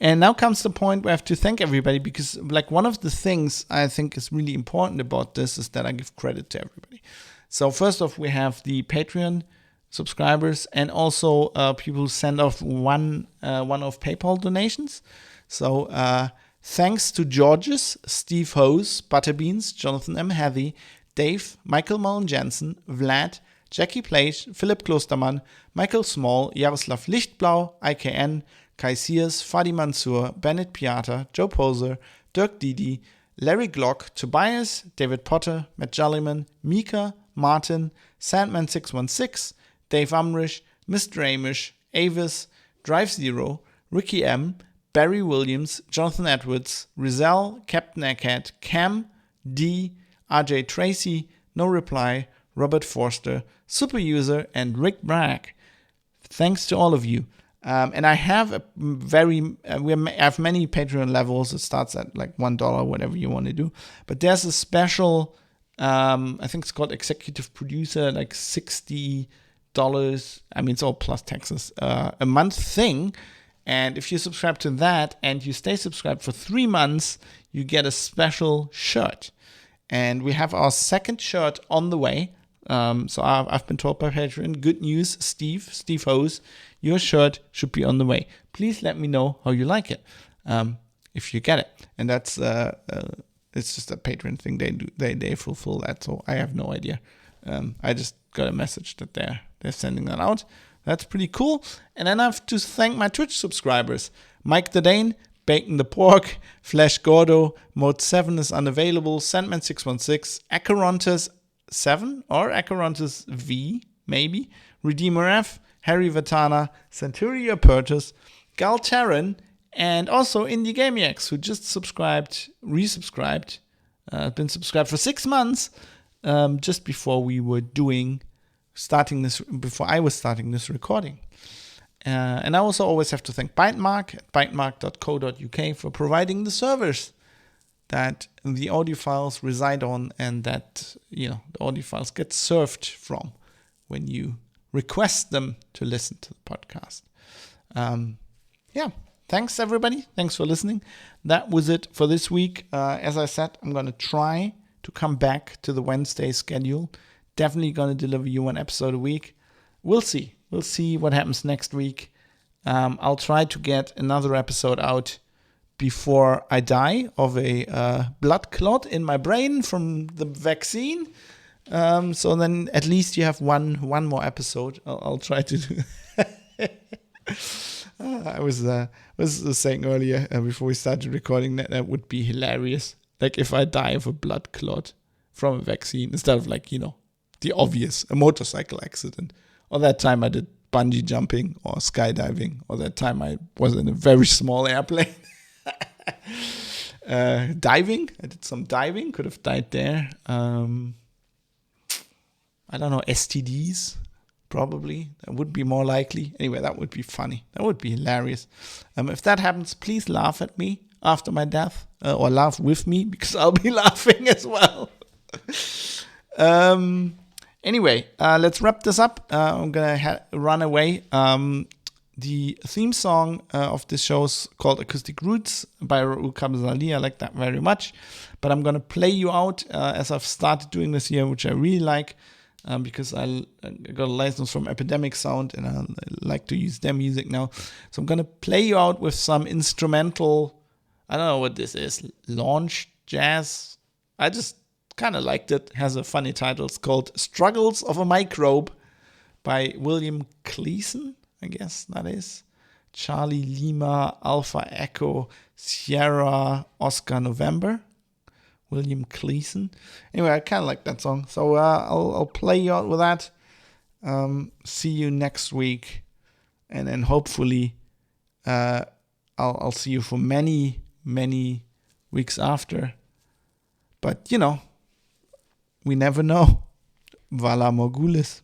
And now comes the point where I have to thank everybody, because like one of the things I think is really important about this is that I give credit to everybody. So first off, we have the Patreon subscribers and also people who send off one-off PayPal donations. So thanks to Georges, Steve Hose, Butterbeans, Jonathan M. Heavy, Dave, Michael Mullen Jensen, Vlad, Jackie Plage, Philipp Klostermann, Michael Small, Jaroslav Lichtblau, IKN, Kai Sears, Fadi Mansour, Bennett Piata, Joe Poser, Dirk Didi, Larry Glock, Tobias, David Potter, Matt Jollyman, Mika, Martin, Sandman616, Dave Umrish, Mr. Amish, Avis, Drive Zero, Ricky M, Barry Williams, Jonathan Edwards, Rizal, Captain Egghead, Cam, D, RJ Tracy, No Reply, Robert Forster, Super User, and Rick Bragg. Thanks to all of you. And I have I have many Patreon levels. It starts at like $1, whatever you want to do. But there's a special, I think it's called Executive Producer, like $60. I mean, it's all plus taxes, a month thing. And if you subscribe to that and you stay subscribed for 3 months, you get a special shirt. And we have our second shirt on the way. So I've been told by Patreon, good news, Steve Hose, your shirt should be on the way. Please let me know how you like it, if you get it. And that's it's just a Patreon thing. They fulfill that. So I have no idea. I just got a message that they're sending that out. That's pretty cool. And then I have to thank my Twitch subscribers. Mike the Dane, Bacon the Pork, Flash Gordo, Mode 7 is unavailable, Sandman616, Acherontus 7 or Acherontus V, maybe, Redeemer F, Harry Vatana, Centuria Purtus, Galtaran, and also Indie Gamiacs, who just resubscribed, been subscribed for 6 months, just before I was starting this recording. And I also always have to thank Bytemark at bytemark.co.uk for providing the servers that the audio files reside on and that, the audio files get served from when you request them to listen to the podcast. Thanks everybody. Thanks for listening. That was it for this week. As I said, I'm going to try to come back to the Wednesday schedule. Definitely going to deliver you one episode a week. We'll see. We'll see what happens next week. I'll try to get another episode out before I die of a blood clot in my brain from the vaccine. So then at least you have one more episode. I'll try to do. I was saying earlier before we started recording that would be hilarious. Like if I die of a blood clot from a vaccine instead of the obvious, a motorcycle accident. Or that time I did bungee jumping or skydiving. Or that time I was in a very small airplane. Diving. I did some diving. Could have died there. I don't know. STDs. Probably. That would be more likely. Anyway, that would be funny. That would be hilarious. If that happens, please laugh at me after my death. Or laugh with me, because I'll be laughing as well. Anyway, let's wrap this up. I'm going to run away. The theme song of this show is called Acoustic Roots by Raul Kabzali. I like that very much. But I'm going to play you out as I've started doing this year, which I really like because I got a license from Epidemic Sound and I like to use their music now. So I'm going to play you out with some instrumental, I don't know what this is, launch jazz. I just kind of liked it. Has a funny title. It's called Struggles of a Microbe by William Cleason, I guess that is. Charlie Lima Alpha Echo Sierra Oscar November. William Cleason. Anyway, I kind of like that song. So I'll play you out with that. See you next week. And then hopefully I'll see you for many, many weeks after. But, we never know. Vala Morgulis.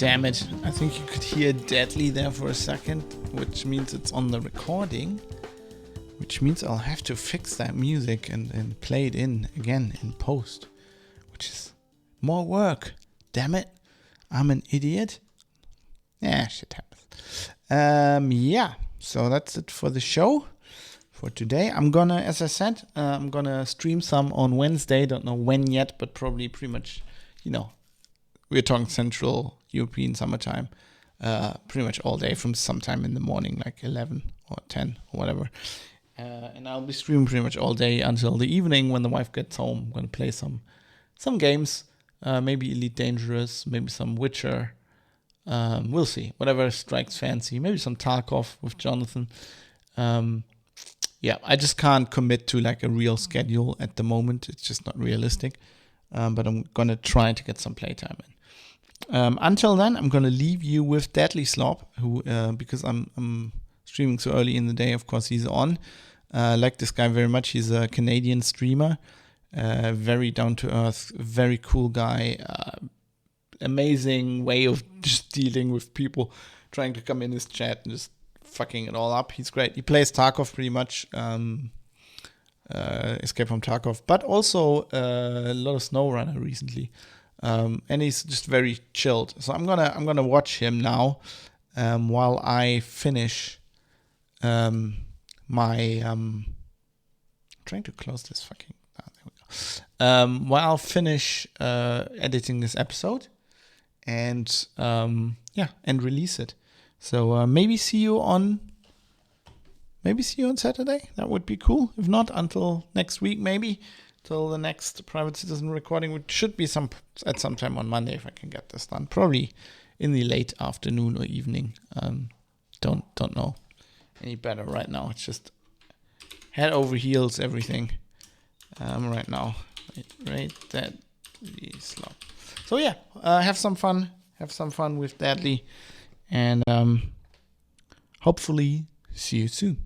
damn it. I think you could hear Deadly there for a second, which means it's on the recording. Which means I'll have to fix that music and play it in again in post. Which is more work. Damn it. I'm an idiot. Yeah, shit happens. Yeah, so that's it for the show for today. I'm gonna, as I said, I'm gonna stream some on Wednesday. Don't know when yet, but probably pretty much, we're talking Central European summertime. Pretty much all day from sometime in the morning, like 11 or 10 or whatever. And I'll be streaming pretty much all day until the evening when the wife gets home. I'm gonna play some games, maybe Elite Dangerous, maybe some Witcher. We'll see. Whatever strikes fancy. Maybe some Tarkov with Jonathan. Yeah, I just can't commit to like a real schedule at the moment. It's just not realistic. But I'm gonna try to get some playtime in. Until then, I'm gonna leave you with Deadly Slop, who because I'm streaming so early in the day. Of course, he's on. I like this guy very much. He's a Canadian streamer. Very down to earth, very cool guy. Amazing way of just dealing with people trying to come in his chat and just fucking it all up. He's great. He plays Tarkov pretty much. Escape from Tarkov, but also a lot of SnowRunner recently. And he's just very chilled. So I'm gonna watch him now while I finish my trying to close this fucking. There we go. While I'll finish editing this episode and and release it. So maybe see you on Saturday. That would be cool. If not, until next week, maybe till the next Private Citizen recording, which should be at some time on Monday if I can get this done. Probably in the late afternoon or evening. Don't know any better right now. It's just head over heels everything right now. Right, Deadly Slop. So yeah, have some fun. Have some fun with Deadly, and hopefully see you soon.